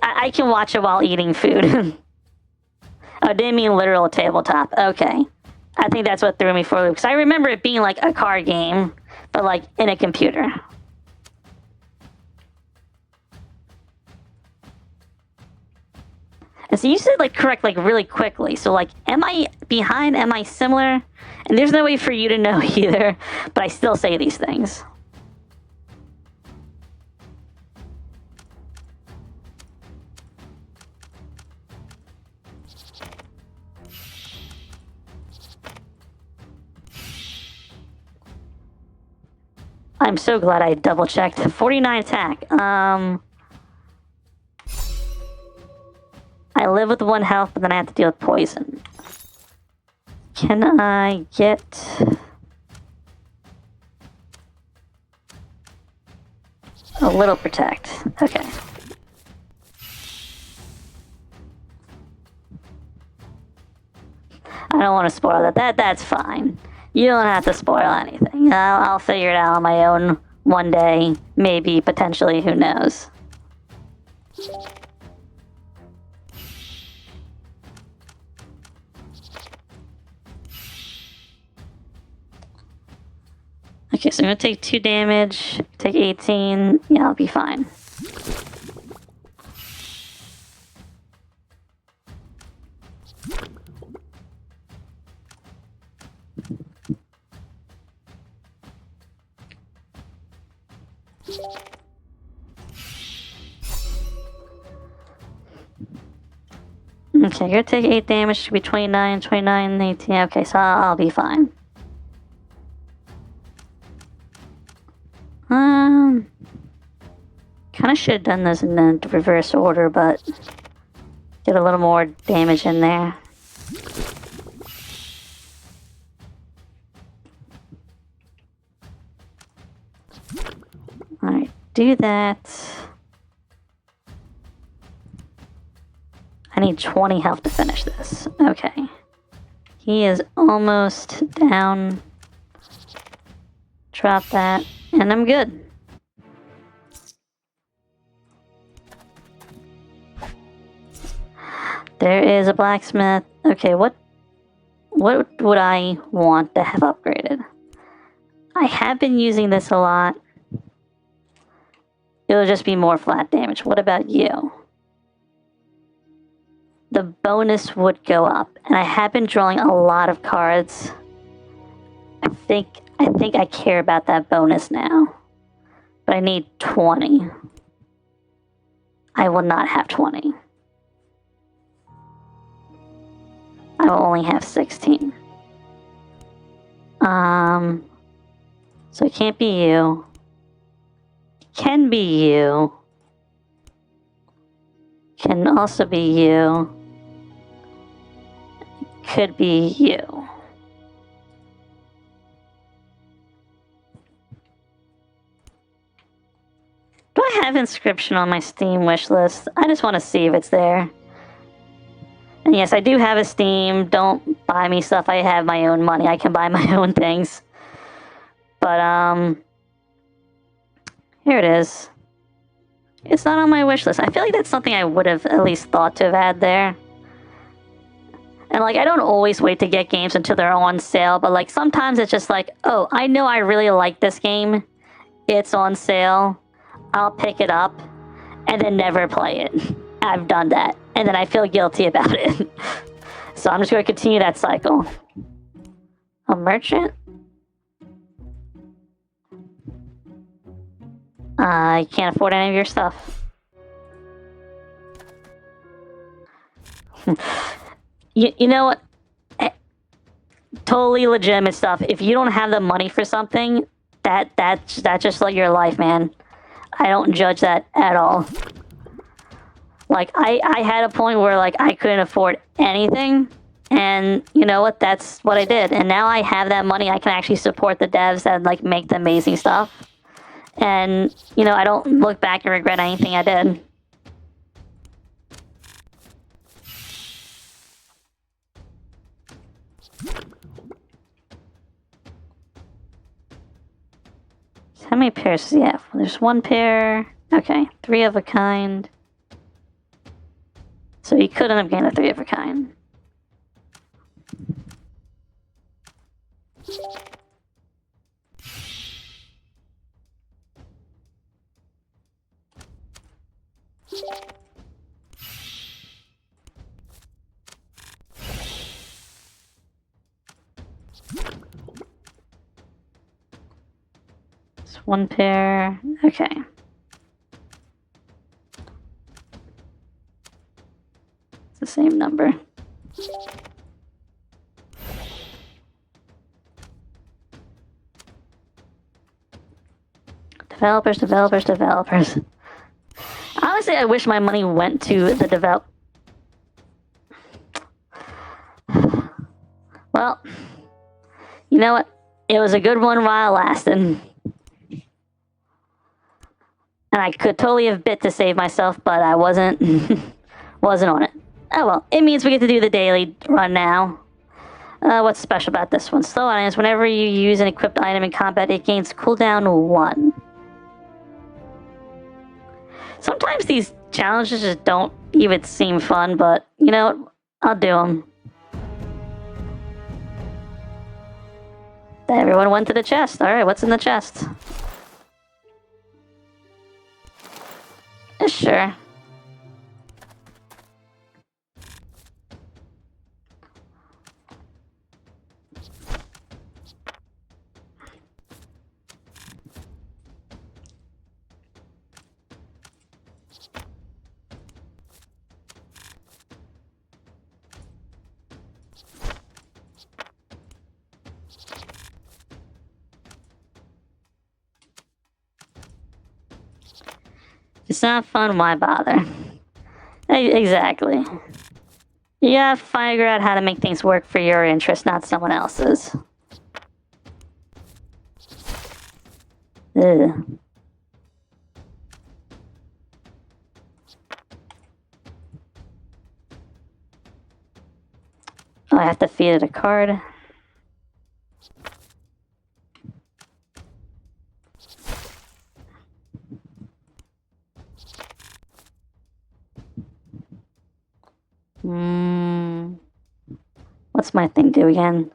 I can watch it while eating food. Oh, I didn't mean literal tabletop. Okay. I think that's what threw me for a loop. Because I remember it being like a card game, but like in a computer. And so you said like correct, like really quickly. So like, am I behind? Am I similar? And there's no way for you to know either, but I still say these things. I'm so glad I double checked. 49 attack. I live with 1 health, but then I have to deal with poison. Can I get... a little protect? Okay. I don't want to spoil that. That's fine. You don't have to spoil anything. I'll figure it out on my own one day. Maybe, potentially, who knows. Okay, so I'm gonna take 2 damage, take 18. Yeah, I'll be fine. Okay, you're gonna take 8 damage, should be 29, 29, 18. Okay, so I'll be fine. Kinda should have done this in the reverse order, but get a little more damage in there. Alright, do that. I need 20 health to finish this. Okay. He is almost down. Drop that, and I'm good. There is a blacksmith. Okay, what would I want to have upgraded? I have been using this a lot. It'll just be more flat damage. What about you? The bonus would go up, and I have been drawing a lot of cards. I think I care about that bonus now. But I need 20. I will not have 20. I will only have 16. So it can't be you. can be you. Can also be you. Could be you. Do I have Inscryption on my Steam wish list? I just want to see if it's there. And yes, I do have a Steam. Don't buy me stuff. I have my own money. I can buy my own things. But, here it is. It's not on my wish list. I feel like that's something I would have at least thought to have had there. And, like, I don't always wait to get games until they're on sale, but, like, sometimes it's just like, oh, I know I really like this game. It's on sale. I'll pick it up and then never play it. I've done that. And then I feel guilty about it. So I'm just going to continue that cycle. A merchant? I can't afford any of your stuff. you know what? Totally legitimate stuff. If you don't have the money for something, that's just like your life, man. I don't judge that at all. Like, I had a point where, like, I couldn't afford anything, and you know what? That's what I did. And now I have that money. I can actually support the devs that, like, make the amazing stuff. And, you know, I don't look back and regret anything I did. How many pairs does he have? There's one pair. Okay, 3 of a kind. So he could end up getting a 3 of a kind. It's 1 pair. Okay. It's the same number. Developers. Honestly, I wish my money went to the develop. Well, you know what? It was a good one while it lasted. And I could totally have bit to save myself, but I wasn't on it. Oh well, it means we get to do the daily run now. What's special about this one? Slow items. Whenever you use an equipped item in combat, it gains cooldown 1. Sometimes these challenges just don't even seem fun, but you know what? I'll do them. Everyone went to the chest. Alright, what's in the chest? Sure. It's not fun, why bother? Exactly. You gotta figure out how to make things work for your interest, not someone else's. Ugh. Oh, I have to feed it a card. What's my thing do again?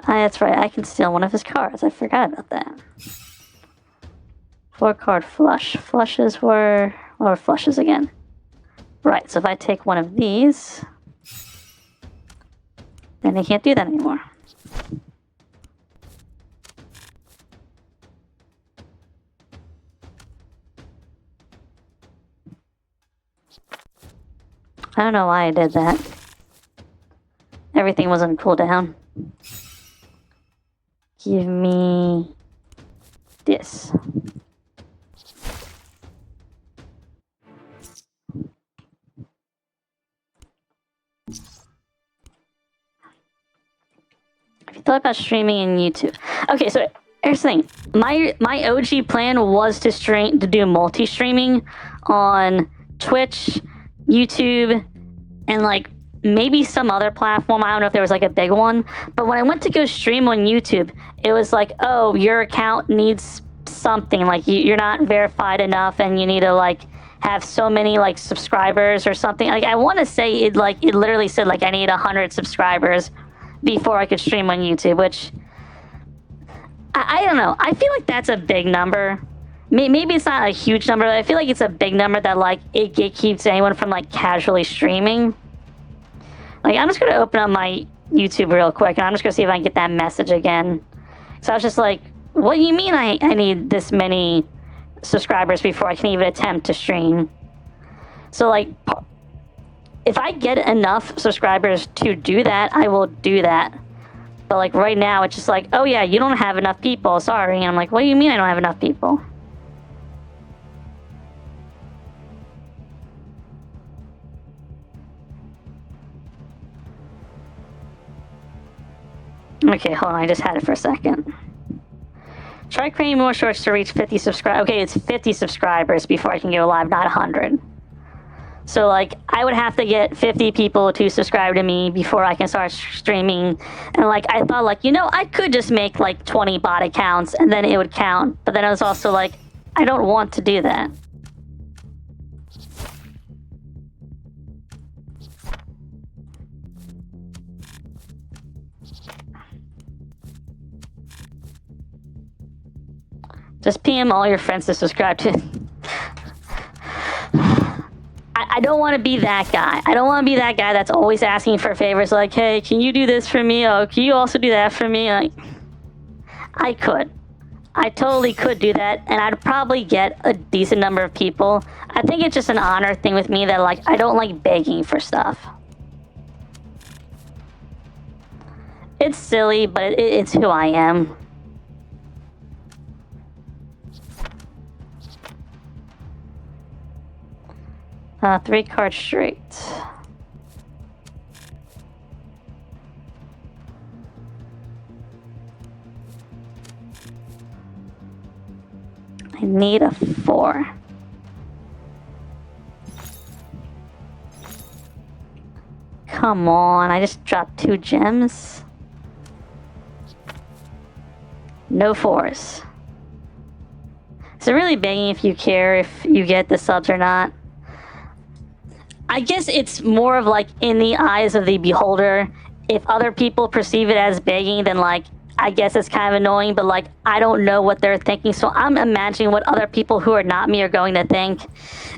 That's right, I can steal one of his cards. I forgot about that. 4-card flush. Flushes were... or flushes again. Right, so if I take one of these... then he can't do that anymore. I don't know why I did that. Everything was on cooldown. Give me this. thought about streaming in YouTube. Okay, so here's the thing. My OG plan was to do multi-streaming on Twitch, YouTube, and like maybe some other platform. I don't know if there was like a big one. But when I went to go stream on YouTube, it was like, oh, your account needs something. Like you're not verified enough, and you need to like have so many like subscribers or something. Like I want to say it literally said like I need 100 subscribers before I could stream on YouTube, which I don't know. I feel like that's a big number. Maybe it's not a huge number, but I feel like it's a big number that like it keeps anyone from like casually streaming. Like I'm just gonna open up my YouTube real quick, and I'm just gonna see if I can get that message again. So I was just like, what do you mean I need this many subscribers before I can even attempt to stream? So like, if I get enough subscribers to do that, I will do that. But like right now, it's just like, oh yeah, you don't have enough people, sorry. And I'm like, what do you mean I don't have enough people? Okay, hold on, I just had it for a second. Try creating more shorts to reach 50 subscribers. Okay, it's 50 subscribers before I can go live, not 100. So, like, I would have to get 50 people to subscribe to me before I can start streaming. And, like, I thought, like, you know, I could just make, like, 20 bot accounts and then it would count. But then I was also like, I don't want to do that. Just PM all your friends to subscribe to. I don't want to be that guy. I don't want to be that guy that's always asking for favors. Like, hey, can you do this for me? Oh, can you also do that for me? Like, I could. I totally could do that, and I'd probably get a decent number of people. I think it's just an honor thing with me that, like, I don't like begging for stuff. It's silly, but it's who I am. Three cards straight. I need a 4. Come on, I just dropped 2 gems. No 4s. So really begging if you care if you get the subs or not. I guess it's more of like in the eyes of the beholder. If other people perceive it as begging, then like I guess it's kind of annoying, but like I don't know what they're thinking, so I'm imagining what other people who are not me are going to think.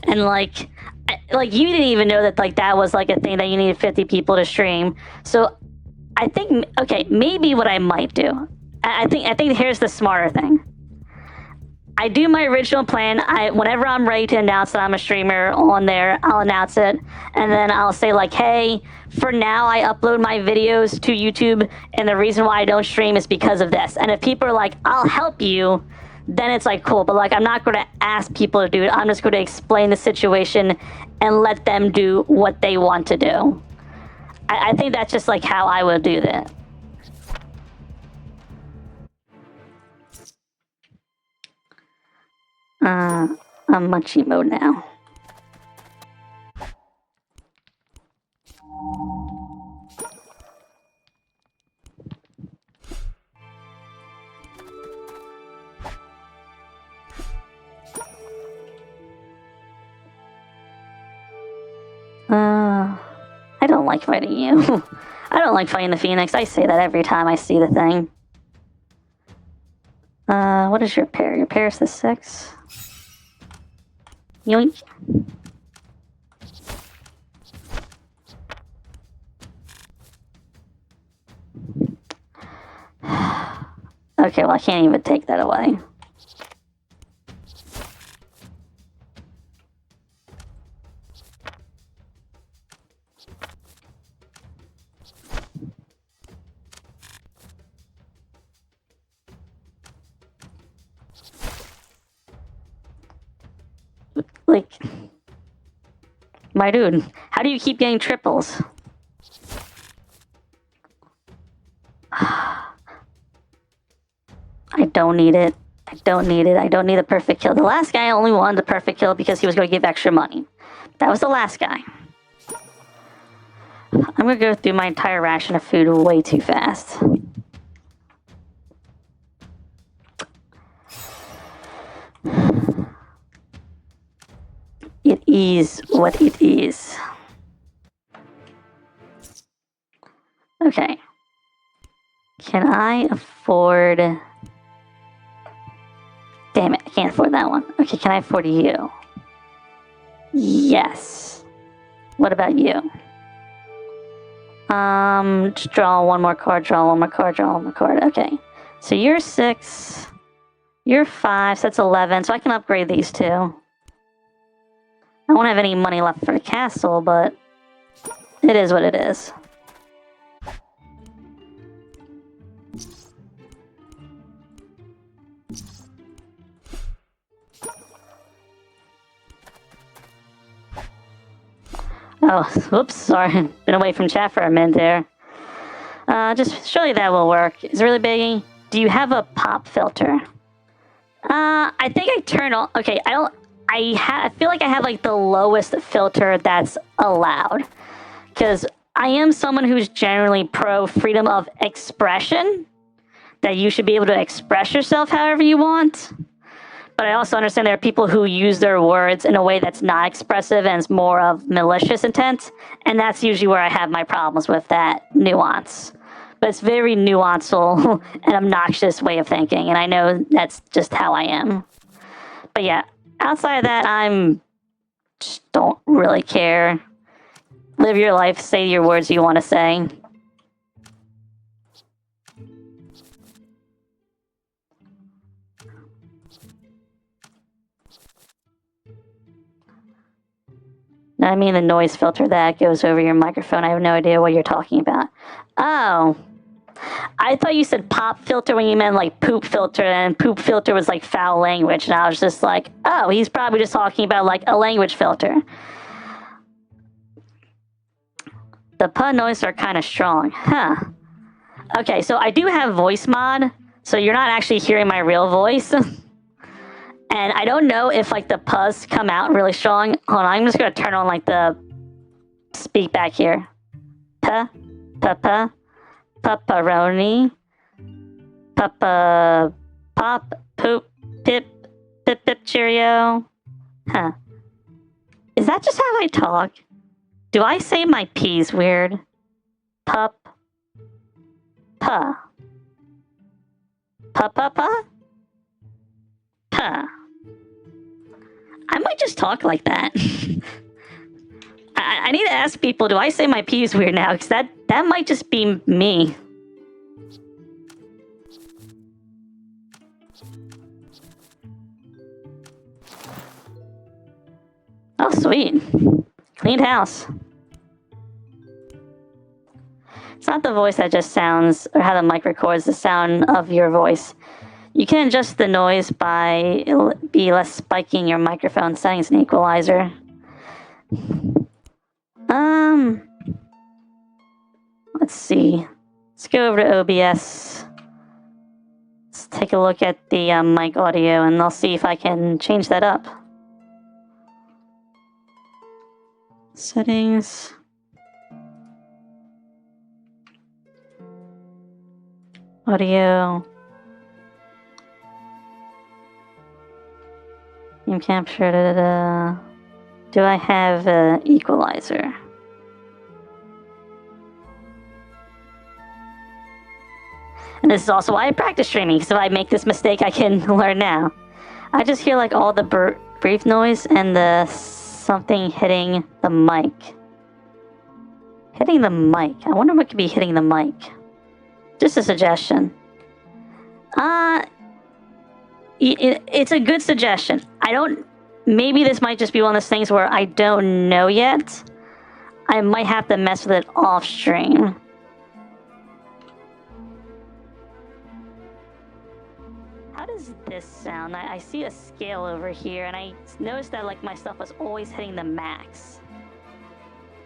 And like you didn't even know that like that was like a thing that you needed 50 people to stream. So I think, okay, maybe what I might do, I think here's the smarter thing. I do my original plan. Whenever I'm ready to announce that I'm a streamer on there, I'll announce it. And then I'll say like, hey, for now I upload my videos to YouTube, and the reason why I don't stream is because of this. And if people are like, I'll help you, then it's like, cool. But like, I'm not going to ask people to do it. I'm just going to explain the situation and let them do what they want to do. I think that's just like how I would do that. I'm munchie mode now. I don't like fighting you. I don't like fighting the Phoenix. I say that every time I see the thing. What is your pair? Your pair is the 6. Yoink. Okay, well I can't even take that away. Like, my dude, how do you keep getting triples? don't need it. I don't need it. I don't need a perfect kill. The last guy only wanted the perfect kill because he was going to give extra money. That was the last guy. I'm going to go through my entire ration of food way too fast. It is what it is. Okay. Can I afford... Damn it, I can't afford that one. Okay, can I afford you? Yes. What about you? Just draw one more card, draw one more card, draw one more card. Okay. So you're 6. You're 5, so that's 11. So I can upgrade these two. I won't have any money left for a castle, but it is what it is. Oh, whoops, sorry. Been away from chat for a minute there. Just surely that will work. Is it really biggie? Do you have a pop filter? I think I turn on... Okay, I feel like I have, like, the lowest filter that's allowed. Because I am someone who's generally pro freedom of expression. That you should be able to express yourself however you want. But I also understand there are people who use their words in a way that's not expressive and is more of malicious intent. And that's usually where I have my problems with that nuance. But it's very nuanceful and obnoxious way of thinking. And I know that's just how I am. But yeah, outside of that, I'm just don't really care. Live your life, say your words you want to say. I mean the noise filter that goes over your microphone. I have no idea what you're talking about. Oh. I thought you said pop filter when you meant like poop filter, and poop filter was like foul language. And I was just like, oh, he's probably just talking about like a language filter. The pun noises are kind of strong. Huh. Okay, so I do have voice mod, so you're not actually hearing my real voice. And I don't know if, like, the puzz come out really strong. Hold on, I'm just gonna turn on, like, the speak back here. Pepperoni, pop, poop, pip, cheerio. Huh. Is that just how I talk? Do I say my P's weird? Pup. Puh. Puh. I might just talk like that. I need to ask people, do I say my P's weird now? Because that might just be me. Oh, sweet. Cleaned house. It's not the voice that just sounds, or how the mic records the sound of your voice. You can adjust the noise by be less spiky in your microphone settings and equalizer. Let's see. Let's go over to OBS. Let's take a look at the mic audio, and I'll see if I can change that up. Settings. Audio. Game capture. Do I have an equalizer? And this is also why I practice streaming, because if I make this mistake, I can learn now. I just hear like all the brief noise and the something hitting the mic. Hitting the mic. I wonder what could be hitting the mic. Just a suggestion. It's a good suggestion. Maybe this might just be one of those things where I don't know yet. I might have to mess with it off stream. How does this sound? I see a scale over here, and I noticed that like my stuff was always hitting the max.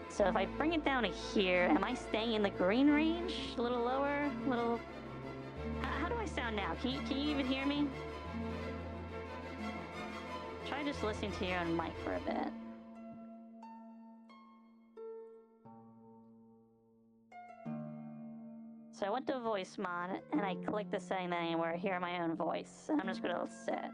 So if I bring it down to here, am I staying in the green range? A little lower? How do I sound now? Can you even hear me? Try just listening to your own mic for a bit. So I went to voice mod and I clicked the setting thing where I hear my own voice. And I'm just gonna sit.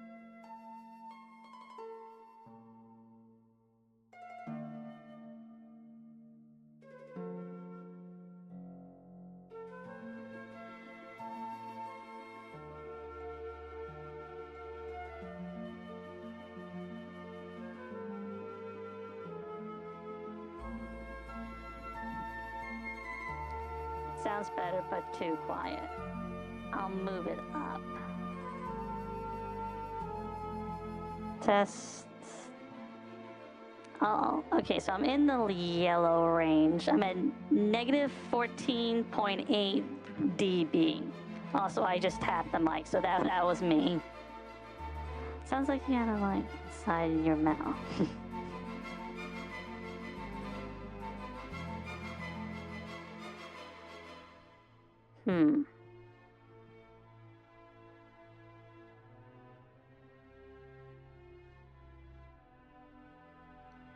Sounds better, but too quiet. I'll move it up. Test. Oh, okay, so I'm in the yellow range. I'm at negative 14.8 dB. Also, I just tapped the mic, so that was me. Sounds like you had a light inside your mouth.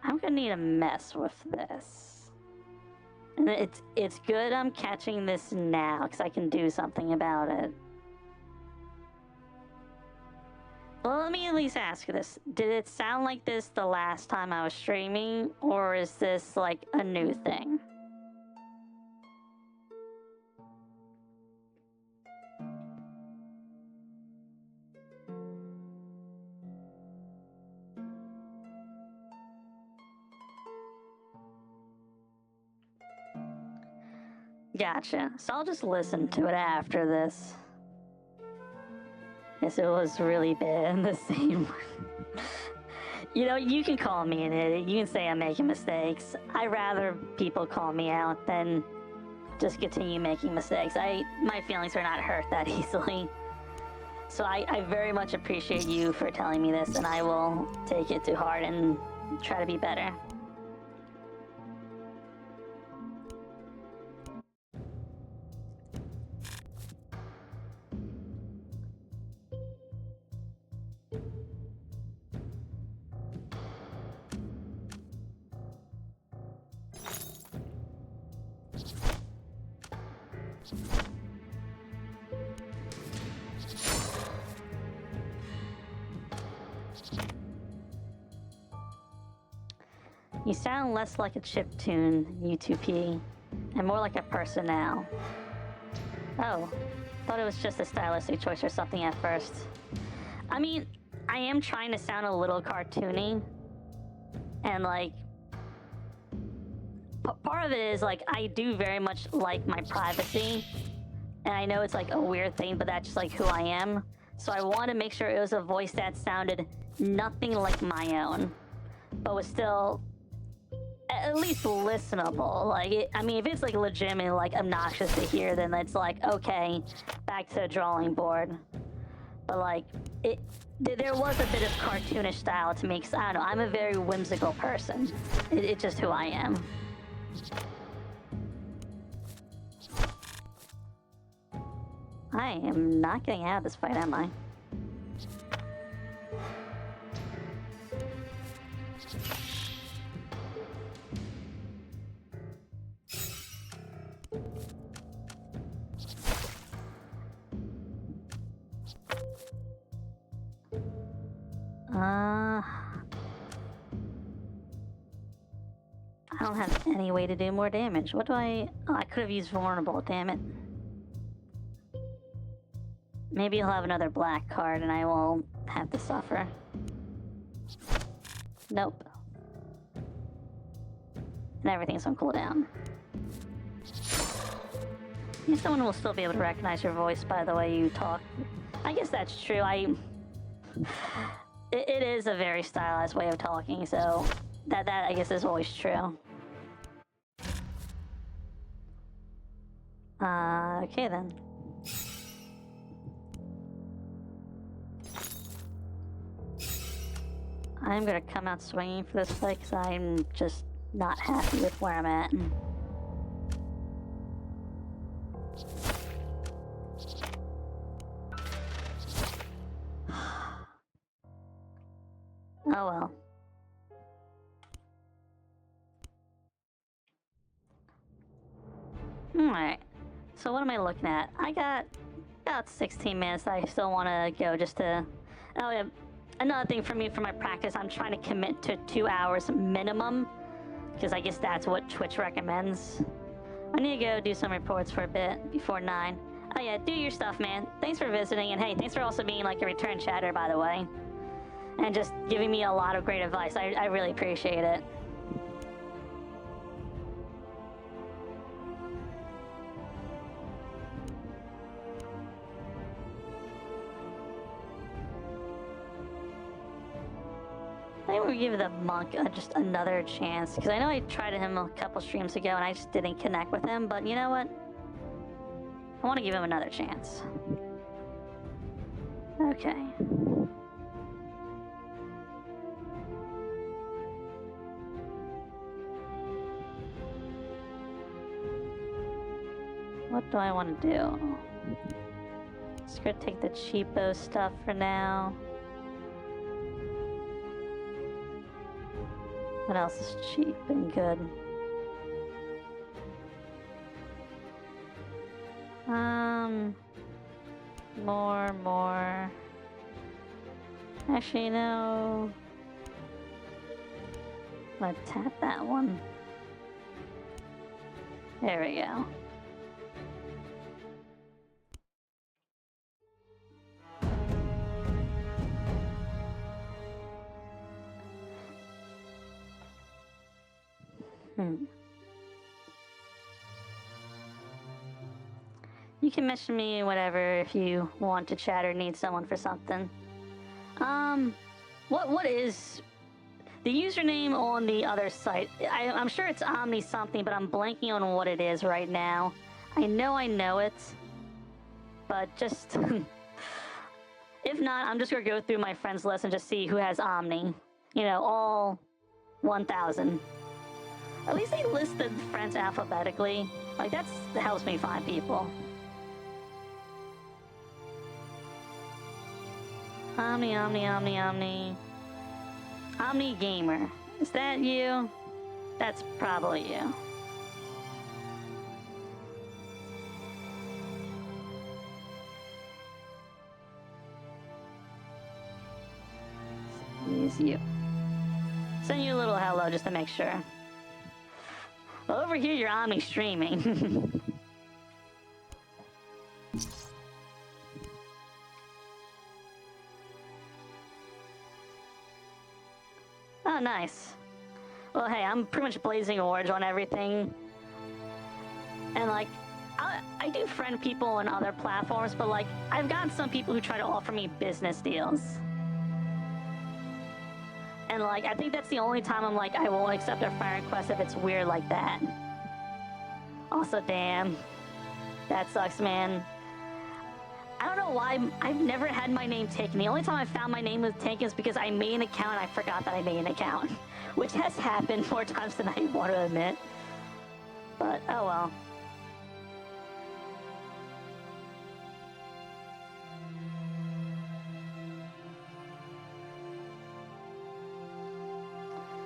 I'm gonna need to mess with this. And it's good I'm catching this now, because I can do something about it. Well, let me at least ask you this. Did it sound like this the last time I was streaming, or is this like a new thing? Gotcha. So I'll just listen to it after this. Yes, it was really bad. The same. You know, you can call me an idiot. You can say I'm making mistakes. I'd rather people call me out than just continue making mistakes. My feelings are not hurt that easily. So I very much appreciate you for telling me this, and I will take it to heart and try to be better. You sound less like a chiptune, U2P, and more like a person now. Oh, thought it was just a stylistic choice or something at first. I mean, I am trying to sound a little cartoony, and like, part of it is like, I do very much like my privacy, and I know it's like a weird thing, but that's just like who I am. So I want to make sure it was a voice that sounded nothing like my own, but was still at least listenable. Like, I mean, if it's like legitimately like obnoxious to hear, then it's like, okay, back to the drawing board. But like, there was a bit of cartoonish style to me, because I don't know, I'm a very whimsical person. It's just who I am. I am not getting out of this fight, am I? I don't have any way to do more damage. What do I... Oh, I could have used vulnerable, damn it. Maybe he'll have another black card and I won't have to suffer. Nope. And everything's on cooldown. Someone will still be able to recognize your voice by the way you talk. I guess that's true. It is a very stylized way of talking, so that I guess is always true. Okay then. I'm gonna come out swinging for this fight because I'm just not happy with where I'm at. Oh well. Alright. So what am I looking at? I got about 16 minutes that I still want to go just to... Oh yeah, another thing for me for my practice, I'm trying to commit to 2 hours minimum, because I guess that's what Twitch recommends. I need to go do some reports for a bit before 9. Oh yeah, do your stuff, man. Thanks for visiting, and hey, thanks for also being like a return chatter, by the way. And just giving me a lot of great advice. I really appreciate it. I think we'll give the monk just another chance, because I know I tried him a couple streams ago and I just didn't connect with him, but you know what? I want to give him another chance. Okay. What do I want to do? Just gonna take the cheapo stuff for now. What else is cheap and good? More. Actually, no. I'm gonna tap that one. There we go. You can message me whatever if you want to chat or need someone for something. What is the username on the other site? I'm sure it's Omni something, but I'm blanking on what it is right now. I know it, but just if not, I'm just gonna go through my friends list and just see who has Omni. You know, all 1,000. At least they listed friends alphabetically. Like that helps me find people. Omni. Omni Gamer. Is that you? That's probably you. Use you. Send you a little hello just to make sure. Well, over here you're Omni streaming. Oh, nice. Well, hey, I'm pretty much blazing orange on everything. And, like, I do friend people on other platforms, but, like, I've gotten some people who try to offer me business deals. And, like, I think that's the only time I'm like, I won't accept a friend request if it's weird like that. Also, damn. That sucks, man. I don't know why I've never had my name taken. The only time I found my name was taken is because I made an account and I forgot that I made an account. Which has happened more times than I want to admit. But, oh well.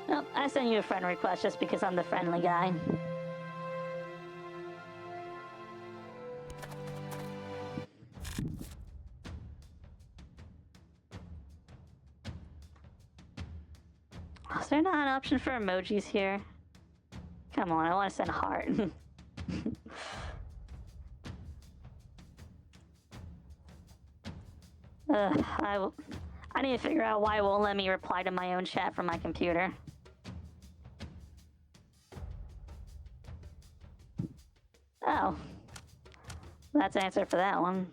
Nope, I sent you a friend request just because I'm the friendly guy. Is there not an option for emojis here? Come on, I want to send a heart. I need to figure out why it won't let me reply to my own chat from my computer. Oh. That's the answer for that one.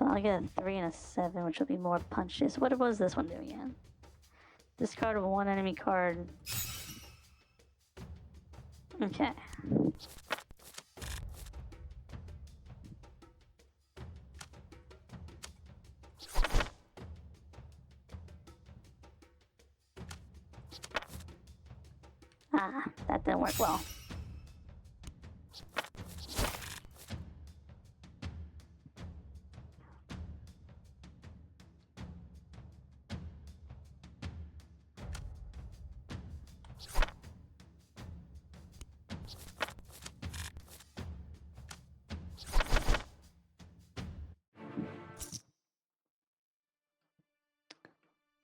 I'll get a 3 and a 7, which will be more punches. What was this one doing again? Discard one enemy card. Okay. Ah, that didn't work well.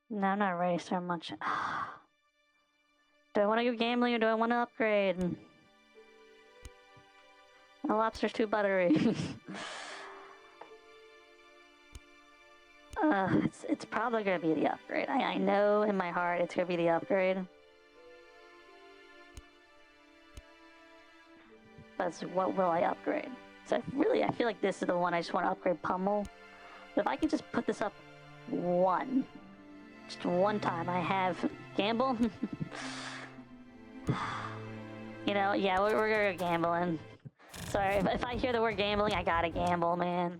No, I'm not ready so much. Do I want to go gambling or do I want to upgrade? My lobster's too buttery. It's probably gonna be the upgrade. I know in my heart it's gonna be the upgrade. But what will I upgrade? So I feel like this is the one I just want to upgrade Pummel. But if I can just put this up just one time, I have gamble. You know, yeah, we're gonna go gambling. Sorry, if I hear the word gambling, I gotta gamble, man.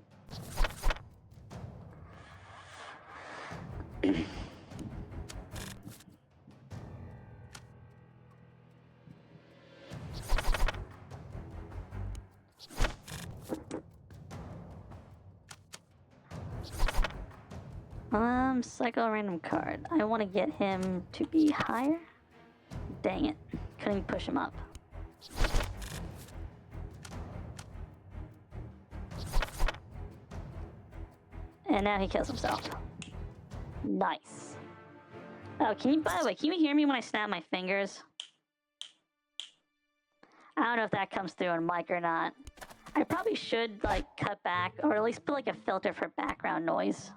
Cycle random card. I want to get him to be higher. Dang it. Couldn't push him up. And now he kills himself. Nice. Oh, by the way, can you hear me when I snap my fingers? I don't know if that comes through on mic or not. I probably should, like, cut back, or at least put, like, a filter for background noise.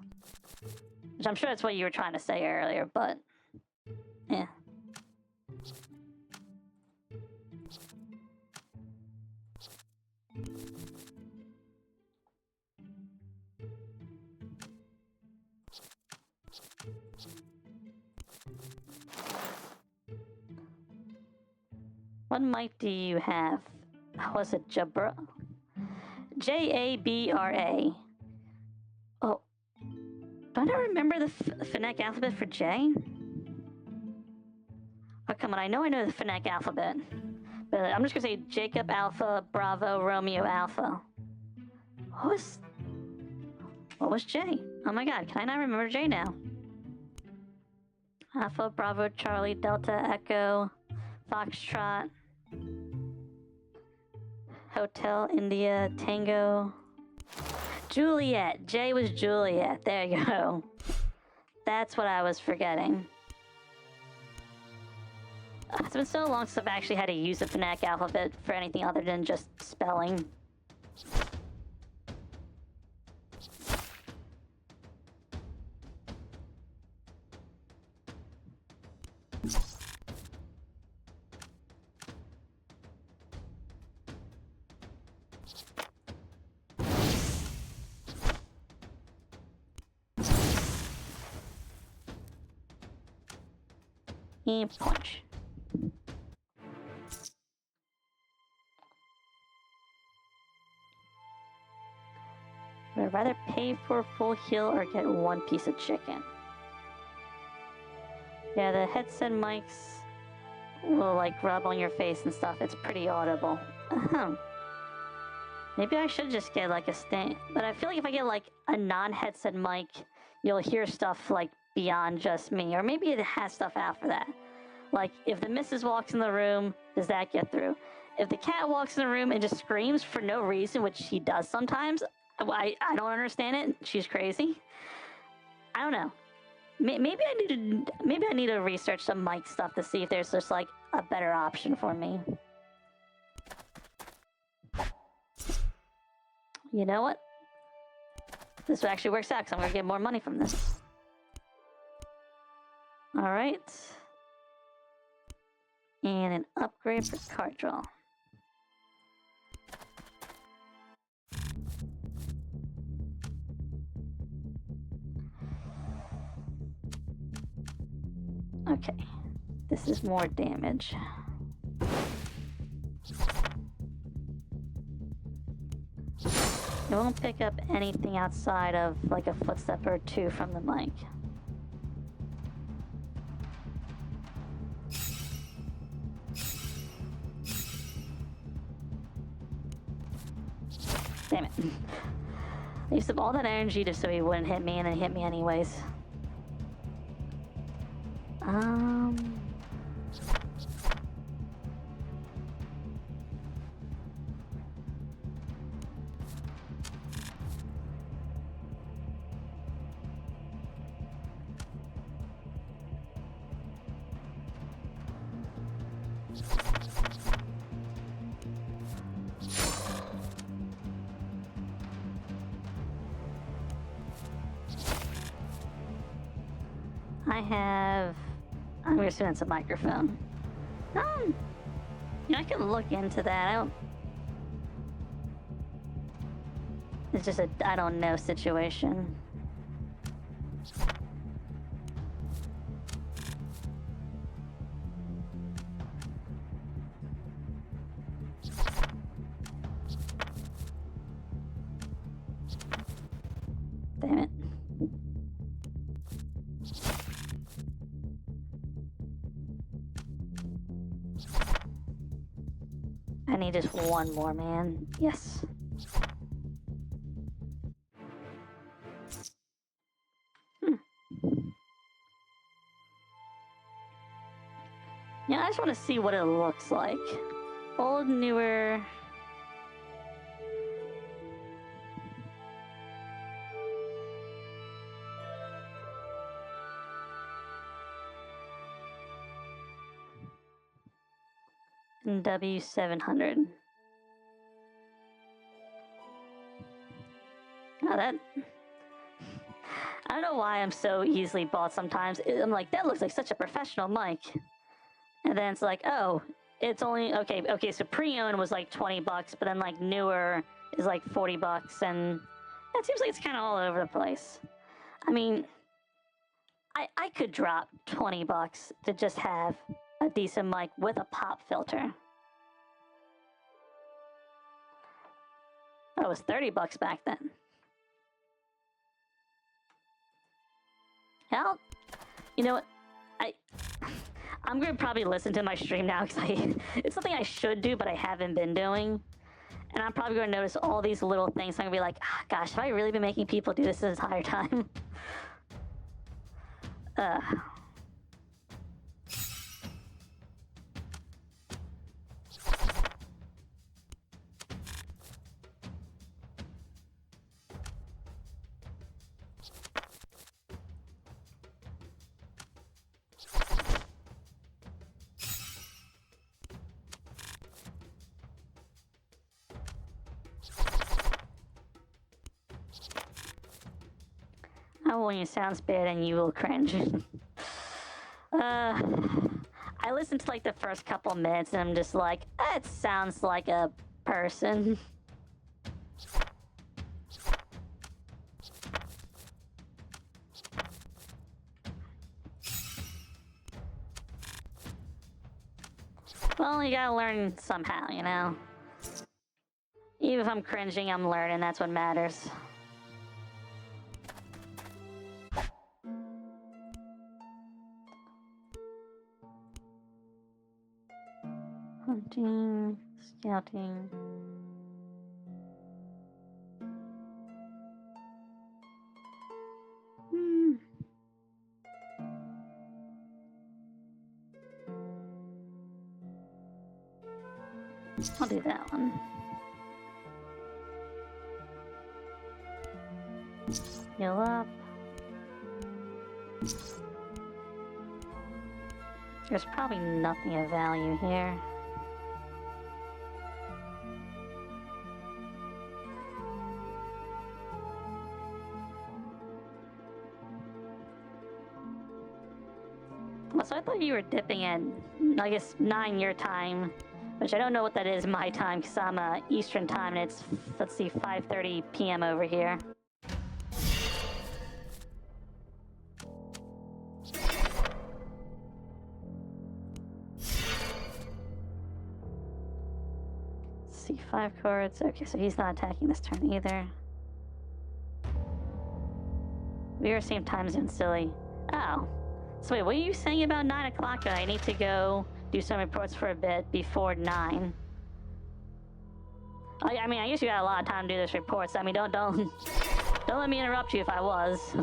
Which I'm sure that's what you were trying to say earlier, but... yeah. What mic do you have? Was it Jabra? Jabra. Oh. Do I not remember the phonetic alphabet for J? Oh, come on, I know the phonetic alphabet. But I'm just gonna say Jacob Alpha, Bravo, Romeo Alpha. What was J? Oh my god, can I not remember J now? Alpha, Bravo, Charlie, Delta, Echo, Foxtrot, Hotel, India, Tango, Juliet. J was Juliet. There you go. That's what I was forgetting. It's been so long since I've actually had to use the phonetic alphabet for anything other than just spelling. And punch. Would I rather pay for a full heal or get one piece of chicken? Yeah, the headset mics will like rub on your face and stuff. It's pretty audible. Maybe I should just get like a stand. But I feel like if I get like a non-headset mic, you'll hear stuff like beyond just me. Or maybe it has stuff after that. Like, if the missus walks in the room, does that get through? If the cat walks in the room and just screams for no reason, which she does sometimes, I don't understand it. She's crazy. I don't know. Maybe I need to research some mic stuff to see if there's just like a better option for me. You know what? This actually works out because I'm gonna get more money from this. All right. And an upgrade for card draw. Okay. This is more damage. It won't pick up anything outside of like a footstep or two from the mic. Damn it. I used up all that energy just so he wouldn't hit me, and then he hit me anyways. I'm gonna assume it's a microphone. I can look into that. It's just a I don't know situation. Damn it. I need just one more, man. Yes. Yeah, I just want to see what it looks like. Old, newer. W700. Oh, that. I don't know why I'm so easily bought sometimes. I'm like, that looks like such a professional mic. And then it's like, oh, it's only, okay, so pre-owned was like $20, but then like newer is like $40, and it seems like it's kind of all over the place. I mean, I could drop $20 to just have a decent mic with a pop filter. That was $30 back then. Hell, you know what? I'm gonna probably listen to my stream now because it's something I should do, but I haven't been doing. And I'm probably gonna notice all these little things. I'm gonna be like, gosh, have I really been making people do this entire time? When it sounds bad and you will cringe. I listened to like the first couple minutes and I'm just like, it sounds like a person. Well, you gotta learn somehow, you know? Even if I'm cringing, I'm learning, that's what matters. Hunting, scouting. I'll do that one. Heal up. There's probably nothing of value here. So I thought you were dipping at, I guess, 9 your time, which I don't know what that is my time, because I'm Eastern time, and it's, let's see, 5:30 p.m. over here. see 5 cards. Okay, so he's not attacking this turn either. We are same time zone, silly. Oh. So wait, what are you saying about 9 o'clock? I need to go do some reports for a bit before 9. I mean, I guess you got a lot of time to do this reports. I mean, don't let me interrupt you if I was.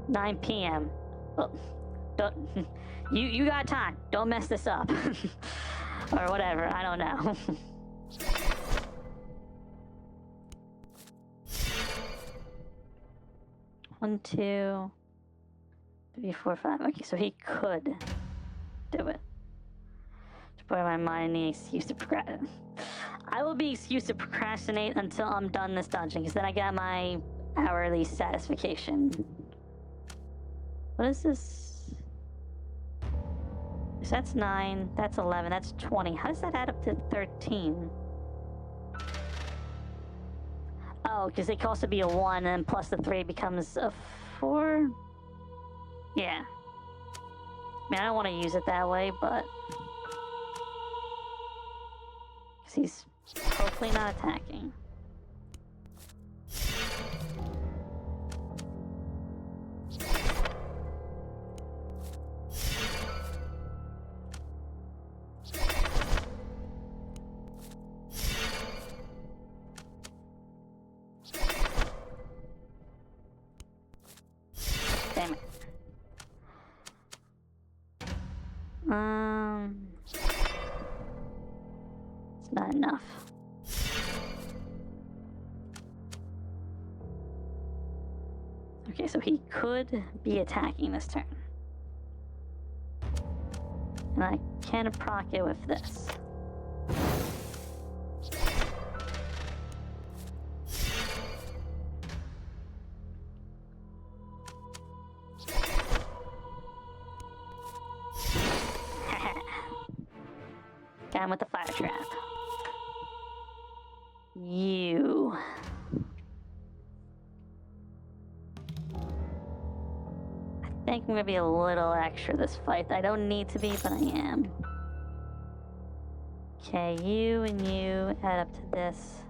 $9 p.m. Oh, don't you got time? Don't mess this up, or whatever. I don't know. 1, 2, 3, 4, 5. Okay, so he could do it. To put in my mind, any excuse to procrastinate. I will be excused to procrastinate until I'm done this dungeon, because then I got my hourly satisfaction. What is this? So that's 9, that's 11, that's 20. How does that add up to 13? Oh, because it can also be a 1, and plus the 3 becomes a 4? Yeah. I mean, I don't want to use it that way, but... because he's hopefully not attacking. Damn it. It's not enough. Okay, so he could be attacking this turn. And I can proc it with this. Got him with the fire trap. You. I think I'm gonna be a little extra this fight. I don't need to be, but I am. Okay, you and you add up to this.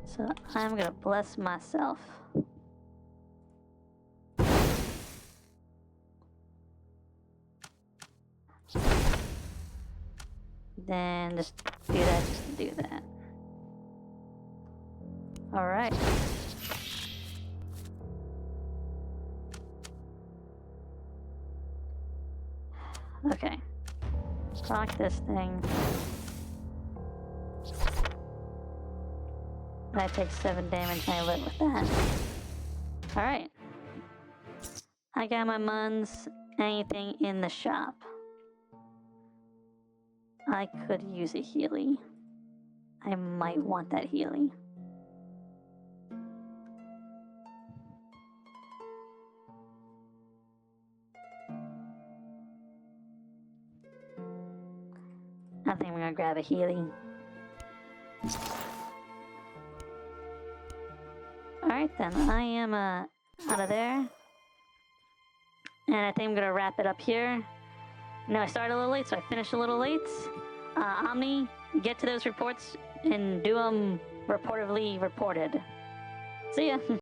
So I'm gonna bless myself. Then just do that just to do that. Alright. Okay. Proc this thing. I take 7 damage and I live with that. Alright. I got my muns. Anything in the shop? I could use a Healy. I might want that Healy. I think we're gonna grab a Healy. Alright then, I am out of there. And I think I'm gonna wrap it up here. No, I started a little late, so I finished a little late. Omni, get to those reports and do them reportedly reported. See ya.